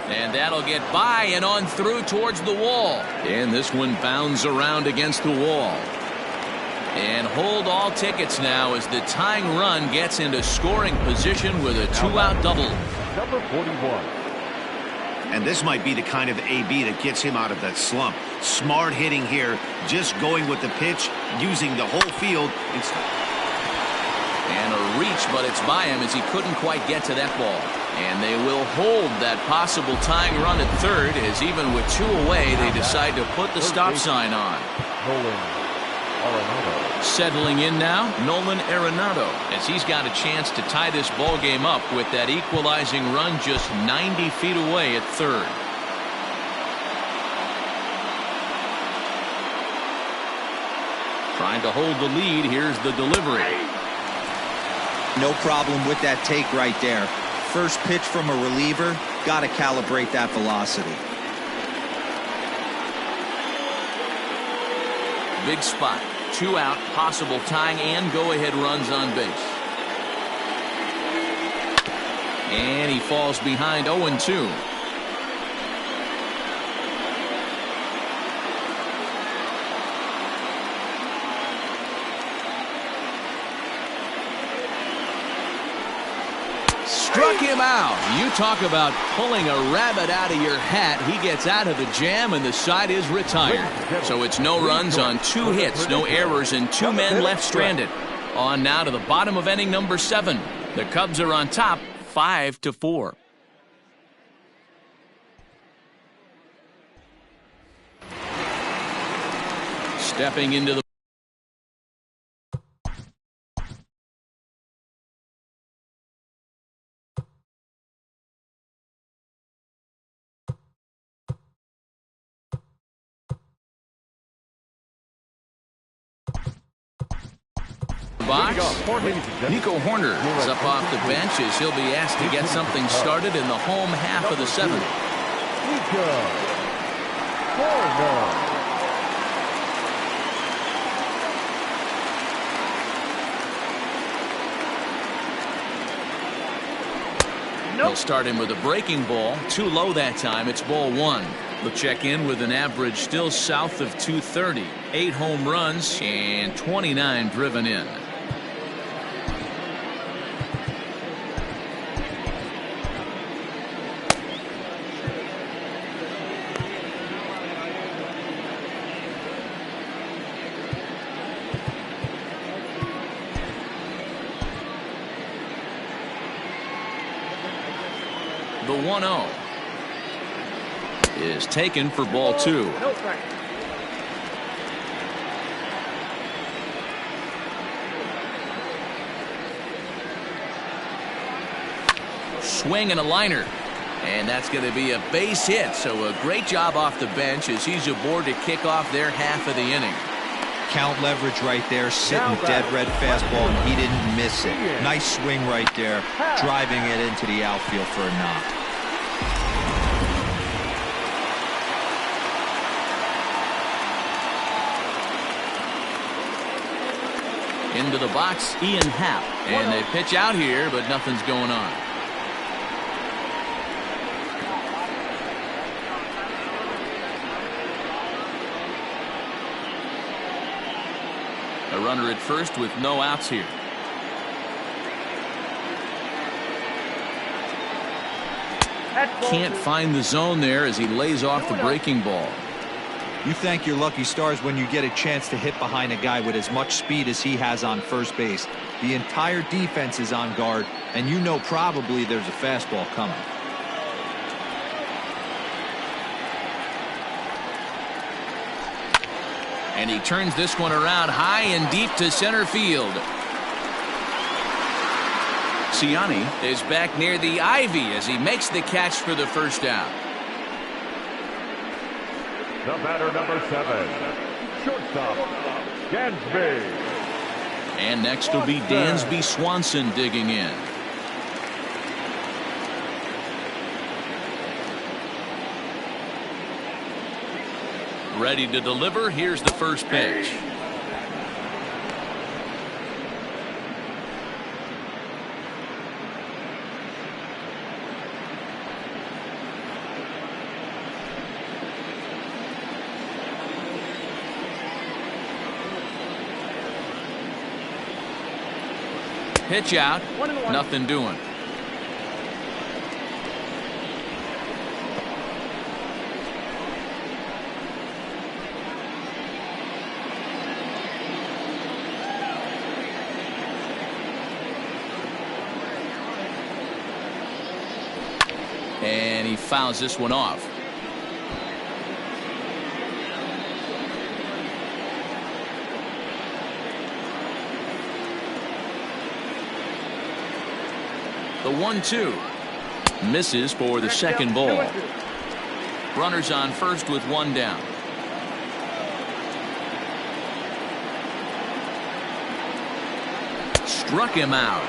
And that'll get by and on through towards the wall. And this one bounds around against the wall. And hold all tickets now as the tying run gets into scoring position with a 2-out double. Number 41. And this might be the kind of AB that gets him out of that slump. Smart hitting here, just going with the pitch, using the whole field. And a reach, but it's by him as he couldn't quite get to that ball. And they will hold that possible tying run at third, as even with 2 away, they decide to put the stop sign on. Nolan Arenado. Settling in now, Nolan Arenado, as he's got a chance to tie this ball game up with that equalizing run just 90 feet away at third. Trying to hold the lead. Here's the delivery. No problem with that take right there. First pitch from a reliever, got to calibrate that velocity. Big spot. 2 out, possible tying and go-ahead runs on base. And he falls behind 0-2. Struck him out. You talk about pulling a rabbit out of your hat. He gets out of the jam, and the side is retired. So it's no runs on 2 hits, no errors, and 2 men left stranded. On now to the bottom of inning number 7. The Cubs are on top, 5-4. Stepping into the box. Nico Horner is up off the bench as he'll be asked to get something started in the home half of the 7th. Nico Horner. He'll start him with a breaking ball. Too low that time. It's ball 1. He'll check in with an average still south of 230. 8 home runs and 29 driven in. The 1-0 is taken for ball 2. No strike. Swing and a liner. And that's going to be a base hit. So a great job off the bench as he's aboard to kick off their half of the inning. Count leverage right there, sitting dead red fastball, and he didn't miss it. Nice swing right there, driving it into the outfield for a knock. Into the box, Ian Happ. And they pitch out here, but nothing's going on. A runner at first with no outs here. Can't find the zone there as he lays off the breaking ball. You thank your lucky stars when you get a chance to hit behind a guy with as much speed as he has on first base. The entire defense is on guard, and you know probably there's a fastball coming. And he turns this one around high and deep to center field. Ciani is back near the ivy as he makes the catch for the first out. The batter, number 7, shortstop, Dansby. And next will be Dansby Swanson digging in. Ready to deliver. Here's the first pitch. Pitch out. Nothing doing. And he fouls this one off. The 1-2 misses for the second ball. Runners on first with one down. Struck him out.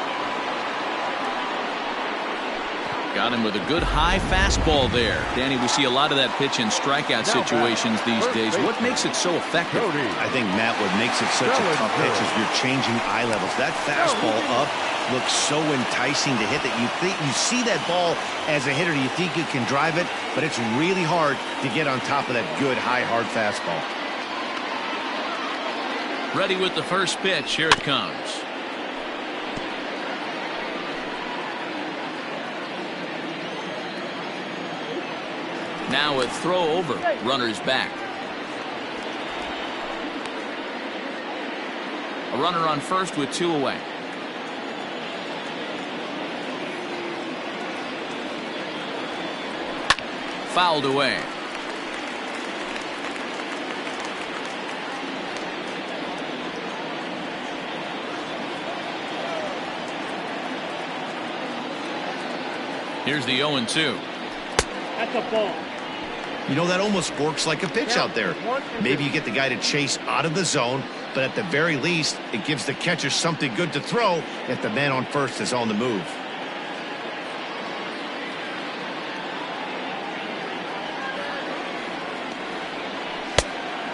Got him with a good high fastball there. Danny, we see a lot of that pitch in strikeout situations these days. What makes it so effective? I think, Matt, what makes it such a tough pitch is you're changing eye levels. That fastball up looks so enticing to hit that you see that ball as a hitter, you think you can drive it, but it's really hard to get on top of that good high hard fastball. Ready with the first pitch. Here it comes. Now a throw over. Runners back. A runner on first with two away. Fouled away. Here's the 0-2. That's a ball. You know, that almost works like a pitch out there. Maybe you get the guy to chase out of the zone, but at the very least, it gives the catcher something good to throw if the man on first is on the move.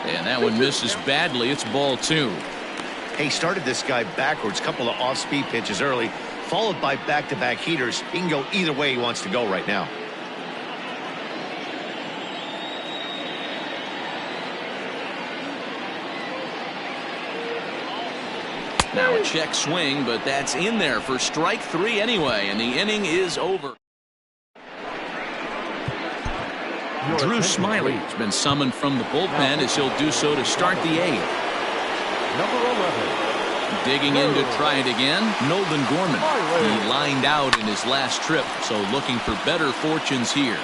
And that one misses badly. It's ball 2. He started this guy backwards, couple of off-speed pitches early, followed by back-to-back heaters. He can go either way he wants to go right now. Now a check swing, but that's in there for strike 3 anyway, and the inning is over. Drew Smiley has been summoned from the bullpen as he'll do so to start the 8th. Number 11, Digging in to try it again, Nolan Gorman. He lined out in his last trip, so looking for better fortunes here.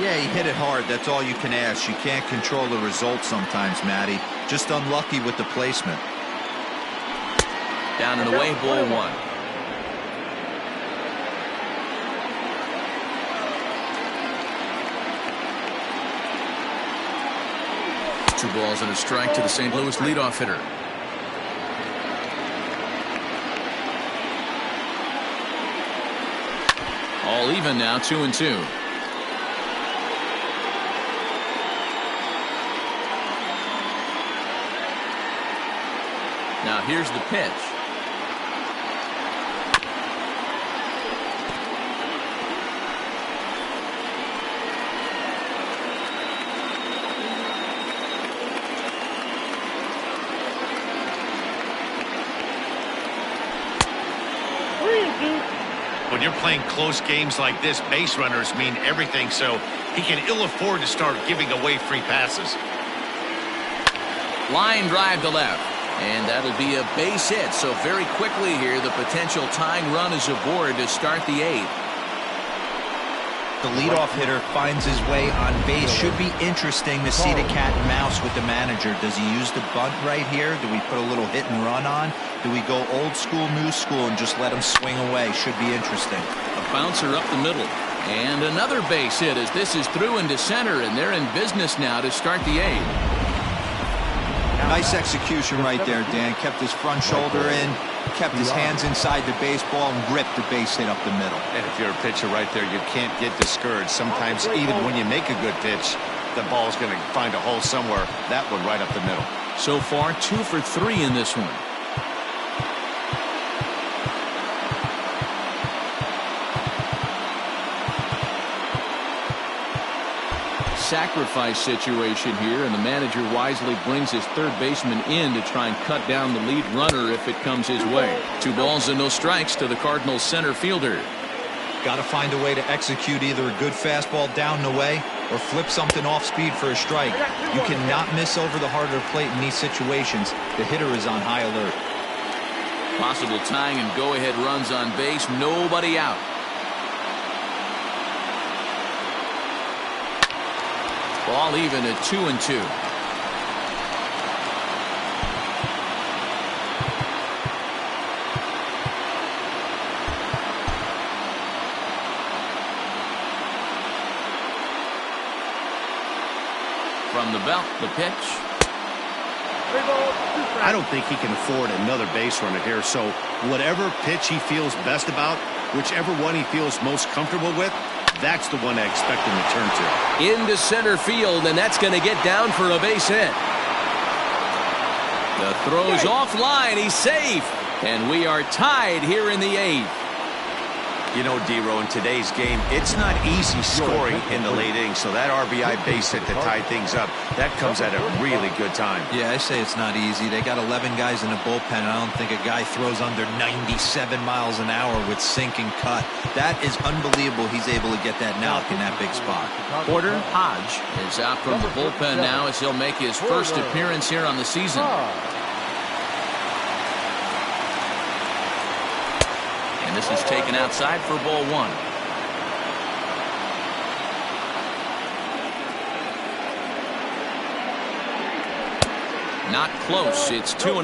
Yeah, he hit it hard. That's all you can ask. You can't control the result sometimes, Matty. Just unlucky with the placement. Down and away, ball one. Two balls and a strike to the St. Louis leadoff hitter. All even now, 2-2. Now here's the pitch. When you're playing close games like this, base runners mean everything, so he can ill afford to start giving away free passes. Line drive to left, and that'll be a base hit. So very quickly here, the potential tying run is aboard to start the eighth. The leadoff hitter finds his way on base. Should be interesting to see the cat and mouse with the manager. Does he use the bunt right here? Do we put a little hit and run on? Do we go old school, new school, and just let him swing away? Should be interesting. A bouncer up the middle. And another base hit as this is through into center, and they're in business now to start the eighth. Nice execution right there, Dan. Kept his front shoulder in, kept his hands inside the baseball, and ripped the base hit up the middle. And if you're a pitcher right there, you can't get discouraged. Sometimes even when you make a good pitch, the ball's going to find a hole somewhere. That one right up the middle. So far, 2 for 3 in this one. Sacrifice situation here, and the manager wisely brings his third baseman in to try and cut down the lead runner if it comes his way. 2 balls and no strikes to the Cardinals center fielder. Got to find a way to execute either a good fastball down the way or flip something off speed for a strike. You cannot miss over the heart of the plate in these situations. The hitter is on high alert. Possible tying and go-ahead runs on base. Nobody out. Ball even at 2-2. From the belt, the pitch. I don't think he can afford another base runner here, so whatever pitch he feels best about, whichever one he feels most comfortable with, that's the one I expect him to turn to. Into center field, and that's going to get down for a base hit. The throw's offline. He's safe. And we are tied here in the 8th. You know, D-Row, in today's game, it's not easy scoring in the late innings, so that RBI base hit to tie things up, that comes at a really good time. Yeah, I say it's not easy. They got 11 guys in the bullpen, and I don't think a guy throws under 97 miles an hour with sink and cut. That is unbelievable he's able to get that knock in that big spot. Porter Hodge is out from the bullpen now as he'll make his first appearance here on the season. And this is taken outside for ball 1. Not close. It's 2-0.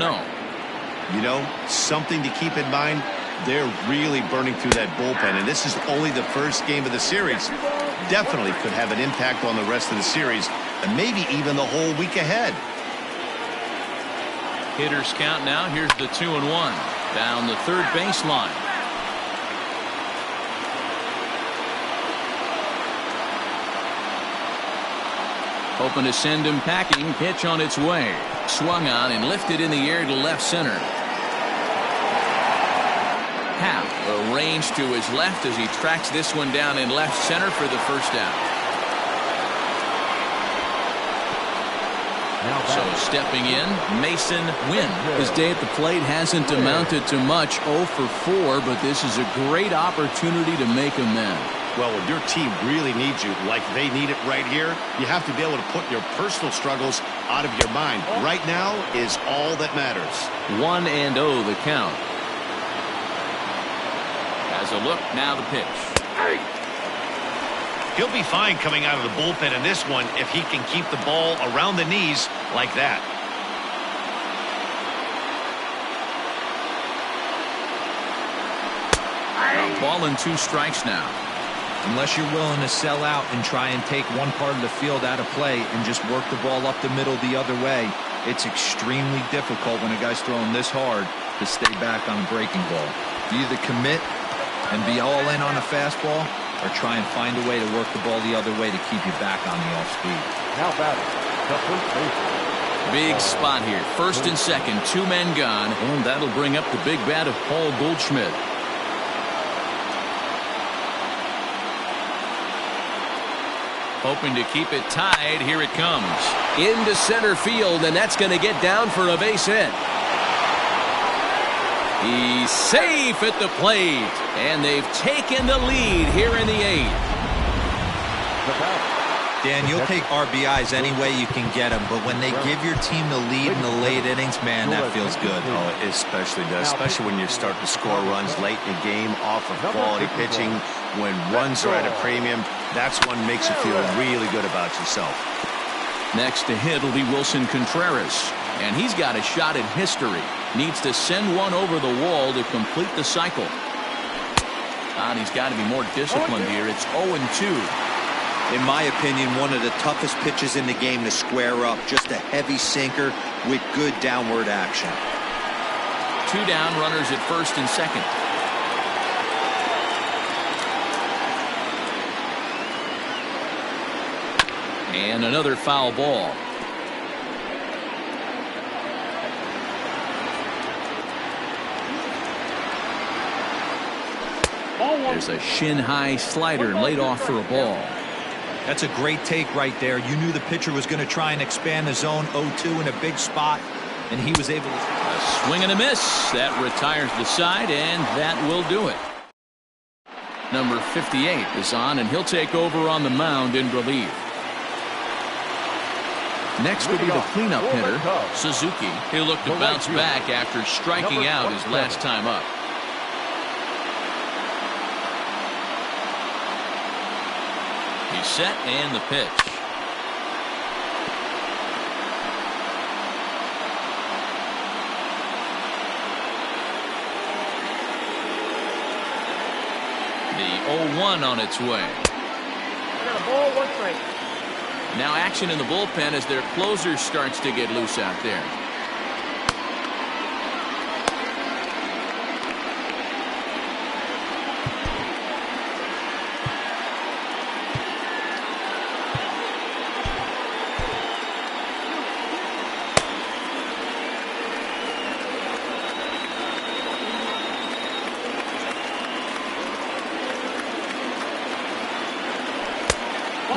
You know, something to keep in mind, they're really burning through that bullpen, and this is only the first game of the series. Definitely could have an impact on the rest of the series, and maybe even the whole week ahead. Hitters count now. Here's the 2-1. Down the third baseline. Hoping to send him packing. Pitch on its way. Swung on and lifted in the air to left center. Happ arranged to his left as he tracks this one down in left center for the first out. So stepping in, Mason Wynn. His day at the plate hasn't amounted to much, 0 for 4, but this is a great opportunity to make amends. Well, when your team really needs you, like they need it right here, you have to be able to put your personal struggles out of your mind. Right now is all that matters. 1-0 the count. As a look, now the pitch. He'll be fine coming out of the bullpen in this one if he can keep the ball around the knees like that. Ball and 2 strikes now. Unless you're willing to sell out and try and take one part of the field out of play and just work the ball up the middle the other way, it's extremely difficult when a guy's throwing this hard to stay back on a breaking ball. You either commit and be all in on a fastball, or try and find a way to work the ball the other way to keep you back on the off speed. Now batting, the first baseman. Big spot here. First and second, 2 men gone, and that'll bring up the big bat of Paul Goldschmidt. Hoping to keep it tied. Here it comes. Into center field, and that's going to get down for a base hit. He's safe at the plate, and they've taken the lead here in the 8th. Dan, you'll take RBIs any way you can get them, but when they give your team the lead in the late innings, man, that feels good. Oh, it especially does, especially when you start to score runs late in the game off of quality pitching. When runs are at a premium, that's when makes you feel really good about yourself. Next to hit will be Wilson Contreras, and he's got a shot at history. Needs to send one over the wall to complete the cycle. And he's got to be more disciplined here. It's 0-2. In my opinion, one of the toughest pitches in the game to square up. Just a heavy sinker with good downward action. 2 down, runners at first and second. And another foul ball. There's a shin-high slider laid off for a ball. That's a great take right there. You knew the pitcher was going to try and expand the zone. 0-2 in a big spot, and he was able to. A swing and a miss. That retires the side, and that will do it. Number 58 is on, and he'll take over on the mound in relief. Next will be the cleanup hitter, Suzuki. He'll look to bounce back after striking out his last time up. He's set, and the pitch. The 0-1 on its way. I got a ball, 1 strike. Now action in the bullpen as their closer starts to get loose out there.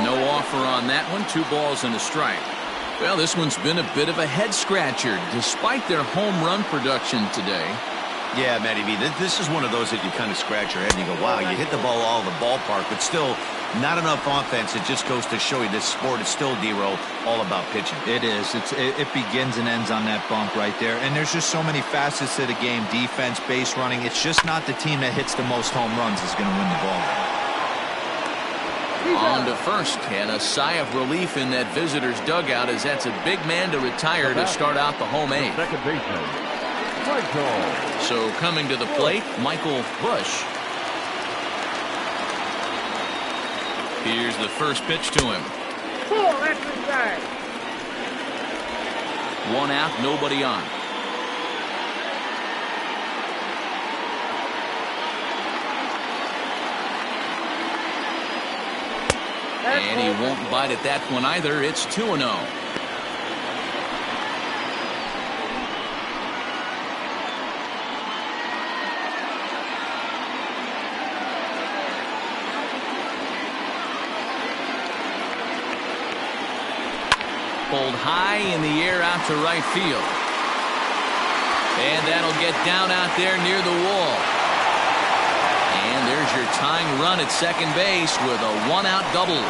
No offer on that one. 2 balls and a strike. Well, this one's been a bit of a head scratcher despite their home run production today. Yeah, Matty B, this is one of those that you kind of scratch your head and you go, wow, you hit the ball all over the ballpark, but still not enough offense. It just goes to show you this sport is still, D-Row, all about pitching. It is. It begins and ends on that bump right there. And there's just so many facets to the game. Defense, base running. It's just not the team that hits the most home runs is going to win the ball. On to first, and a sigh of relief in that visitor's dugout as that's a big man to retire to start out the home 8th. Second baseman, Michael. So coming to the plate, Michael Busch. Here's the first pitch to him. Ball, that's inside. 1 out, nobody on. And he won't bite at that one either. It's 2-0. Pulled high in the air out to right field. And that'll get down out there near the wall. And there's your tying run at second base with a one-out double. Now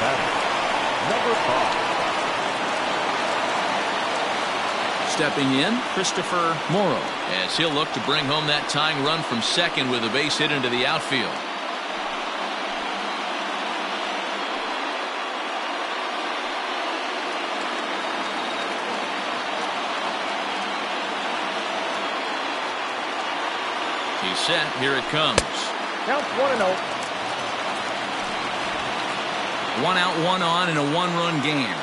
batting, number 5. Stepping in, Christopher Morrow, as he'll look to bring home that tying run from second with a base hit into the outfield. He's set. Here it comes. Count 1-0. 1 out, 1 on in a one-run game.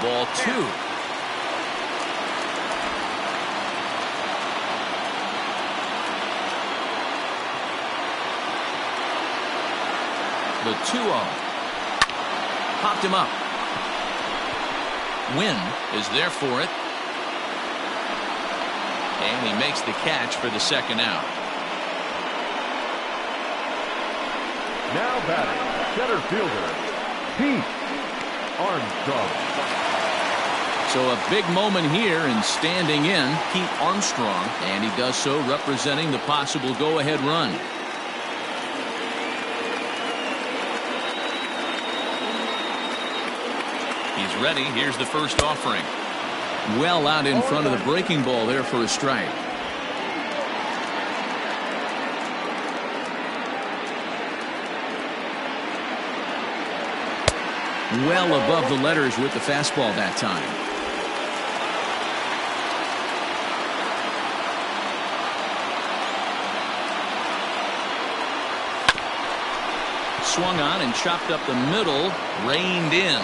Ball 2. The 2-0. Popped him up. Wynn is there for it. And he makes the catch for the second out. Now batting, center fielder, Pete Armstrong. So a big moment here, and standing in, Pete Armstrong, and he does so representing the possible go-ahead run. He's ready. Here's the first offering. Well out in front of the breaking ball there for a strike. Well above the letters with the fastball that time. Swung on and chopped up the middle, reined in.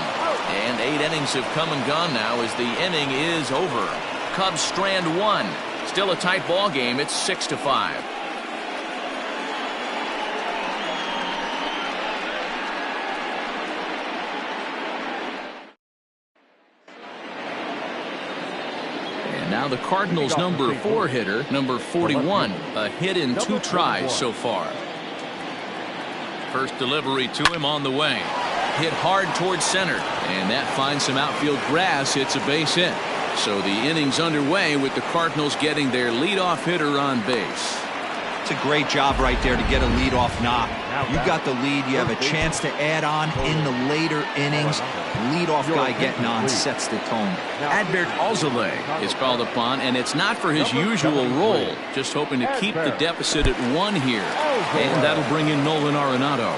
And 8 innings have come and gone now as the inning is over. Cubs strand 1. Still a tight ball game. It's 6-5. And now the Cardinals' number 4 hitter, number 41, a hit in 2 tries so far. First delivery to him on the way. Hit hard towards center, and that finds some outfield grass. It's a base hit. So the inning's underway with the Cardinals getting their leadoff hitter on base. It's a great job right there to get a leadoff knock. You got the lead. You have a chance to add on in the later innings. Leadoff guy getting on sets the tone. Adbert Alzolay is called upon, and it's not for his usual role. Just hoping to keep the deficit at 1 here. And that'll bring in Nolan Arenado.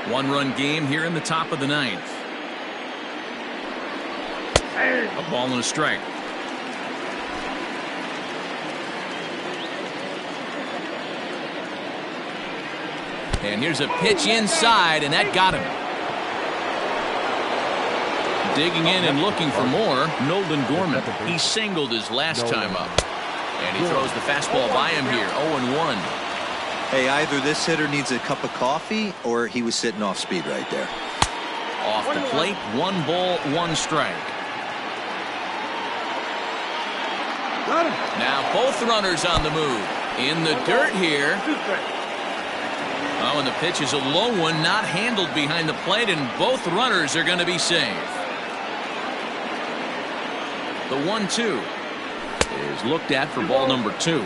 One-run game here in the top of the 9th. A ball and a strike. And here's a pitch inside, and that got him. Digging in and looking for more, Nolan Gorman. He singled his last time up. And he throws the fastball by him here, 0-1. Hey, either this hitter needs a cup of coffee or he was sitting off speed right there. Off the plate, 1 ball, 1 strike. Now both runners on the move. In the dirt here. Oh, and the pitch is a low one, not handled behind the plate, and both runners are going to be safe. The 1-2 is looked at for ball number 2.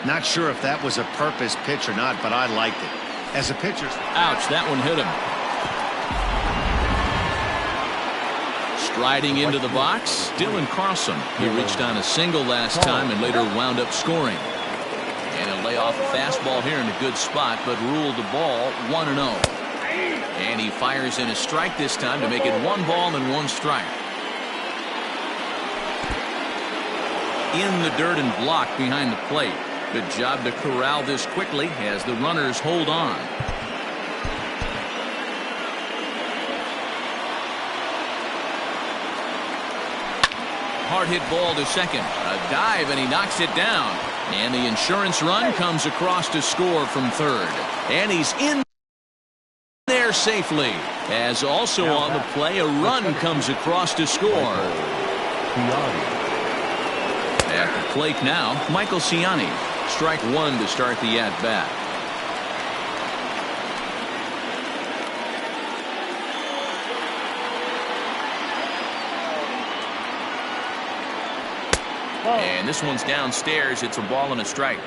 Not sure if that was a purpose pitch or not, but I liked it. As a pitcher. Ouch, that one hit him. Striding into the box, Dylan Carlson. He reached on a single last time and later wound up scoring. And he'll lay off a fastball here in a good spot, but ruled the ball 1-0. And he fires in a strike this time to make it 1 ball and 1 strike. In the dirt and blocked behind the plate. Good job to corral this quickly as the runners hold on. Hard hit ball to second. A dive, and he knocks it down. And the insurance run comes across to score from third. And he's in. there safely. As also on the play, a run comes across to score. At the plate now, Michael Ciani. Strike one to start the at-bat. And this one's downstairs. It's a ball and a strike.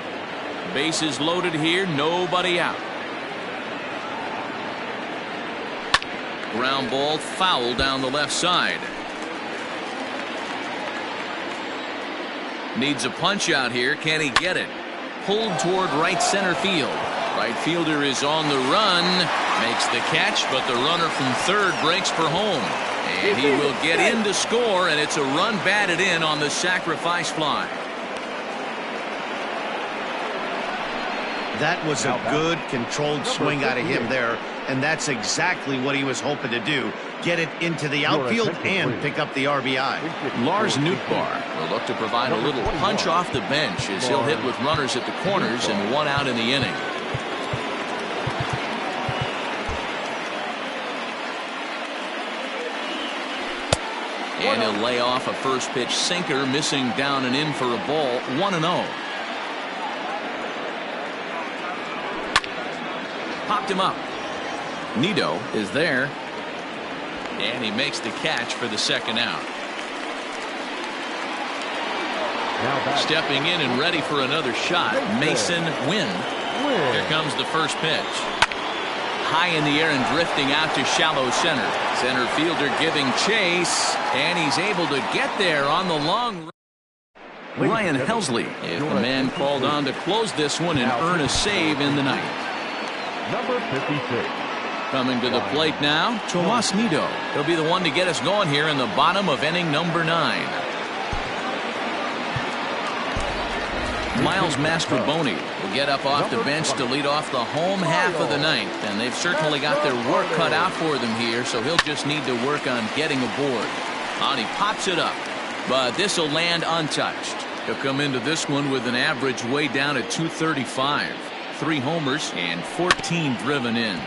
Bases loaded here, nobody out. Ground ball foul down the left side. Needs a punch out here. Can he get it? Pulled toward right center field. Right fielder is on the run. Makes the catch, but the runner from third breaks for home. And he will get in to score, and it's a run batted in on the sacrifice fly. That was a good, controlled swing out of him there, and that's exactly what he was hoping to do. Get it into the outfield and pick up the RBI. Lars Nootbaar will look to provide a little punch off the bench as he'll hit with runners at the corners and one out in the inning. And he'll lay off a first pitch sinker, missing down and in for a ball. 1-0. Popped him up. Nido is there. And he makes the catch for the second out. Stepping in and ready for another shot, Mason Wynn. Here comes the first pitch. High in the air and drifting out to shallow center. Center fielder giving chase, and he's able to get there on the long run. Ryan Helsley is the man called on to close this one and earn a save in the ninth. Number 56. Coming to the plate now, Tomas Nido. He'll be the one to get us going here in the bottom of inning number 9. Miles Mastrobuoni will get up off the bench to lead off the home half of the ninth, and they've certainly got their work cut out for them here, so he'll just need to work on getting aboard. And he pops it up, but this will land untouched. He'll come into this one with an average way down at 235. 3 homers and 14 driven in.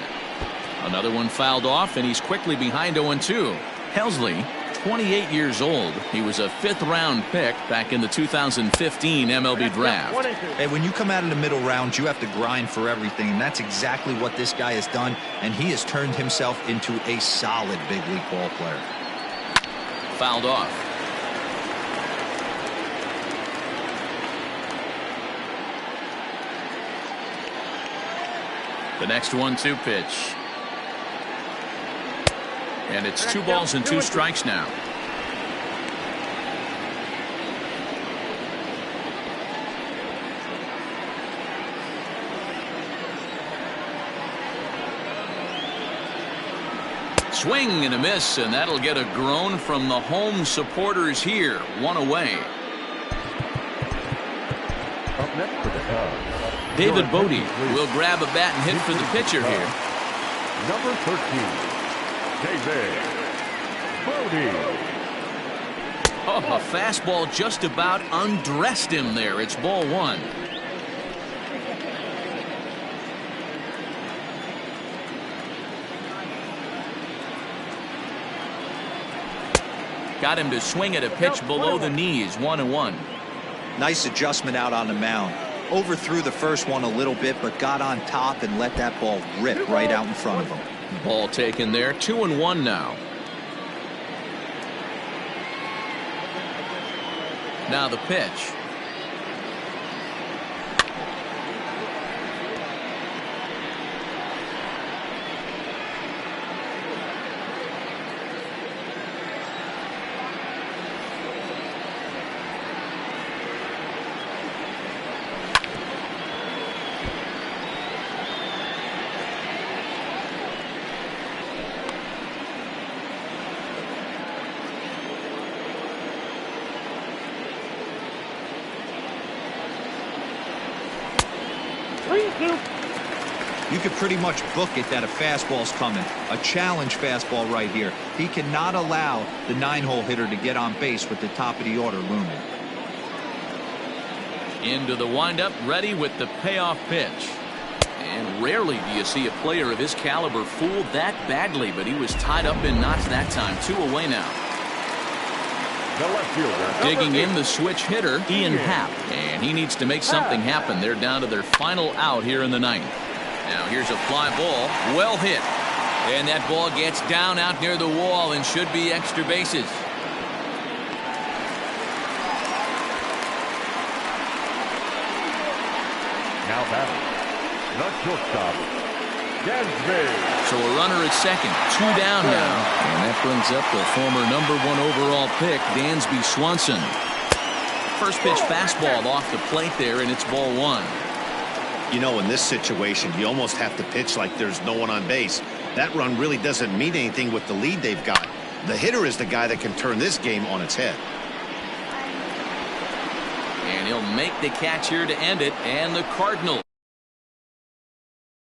Another one fouled off, and he's quickly behind 0-2. Helsley, 28 years old. He was a 5th-round pick back in the 2015 MLB draft. Hey, when you come out of the middle rounds, you have to grind for everything, and that's exactly what this guy has done, and he has turned himself into a solid big league ball player. Fouled off. The next 1-2 pitch. And it's 2 balls and 2 strikes now. Swing and a miss, and that'll get a groan from the home supporters here. 1 away. Up next for the Cubs, David Bodie will grab a bat and hit for the pitcher here. Number 13, David Bodie. Oh, a fastball just about undressed him there. It's ball 1. Got him to swing at a pitch below the knees. 1-1. Nice adjustment out on the mound. Overthrew the first one a little bit, but got on top and let that ball rip right out in front of him. Ball taken there. 2-1 now. Now the pitch. You could pretty much book it that a fastball's coming. A challenge fastball right here. He cannot allow the 9-hole hitter to get on base with the top of the order looming. Into the windup, ready with the payoff pitch. And rarely do you see a player of his caliber fooled that badly, but he was tied up in knots that time. 2 away now. The left fielder. Digging in the switch hitter, Ian Happ. And he needs to make something happen. They're down to their final out here in the ninth. Now here's a fly ball. Well hit. And that ball gets down out near the wall and should be extra bases. Now batting. The shortstop, Dansby. So a runner at second. 2 down now. And that brings up the former #1 overall pick, Dansby Swanson. First pitch fastball off the plate there, and it's ball 1. You know, in this situation, you almost have to pitch like there's no one on base. That run really doesn't mean anything with the lead they've got. The hitter is the guy that can turn this game on its head. And he'll make the catch here to end it, and the Cardinals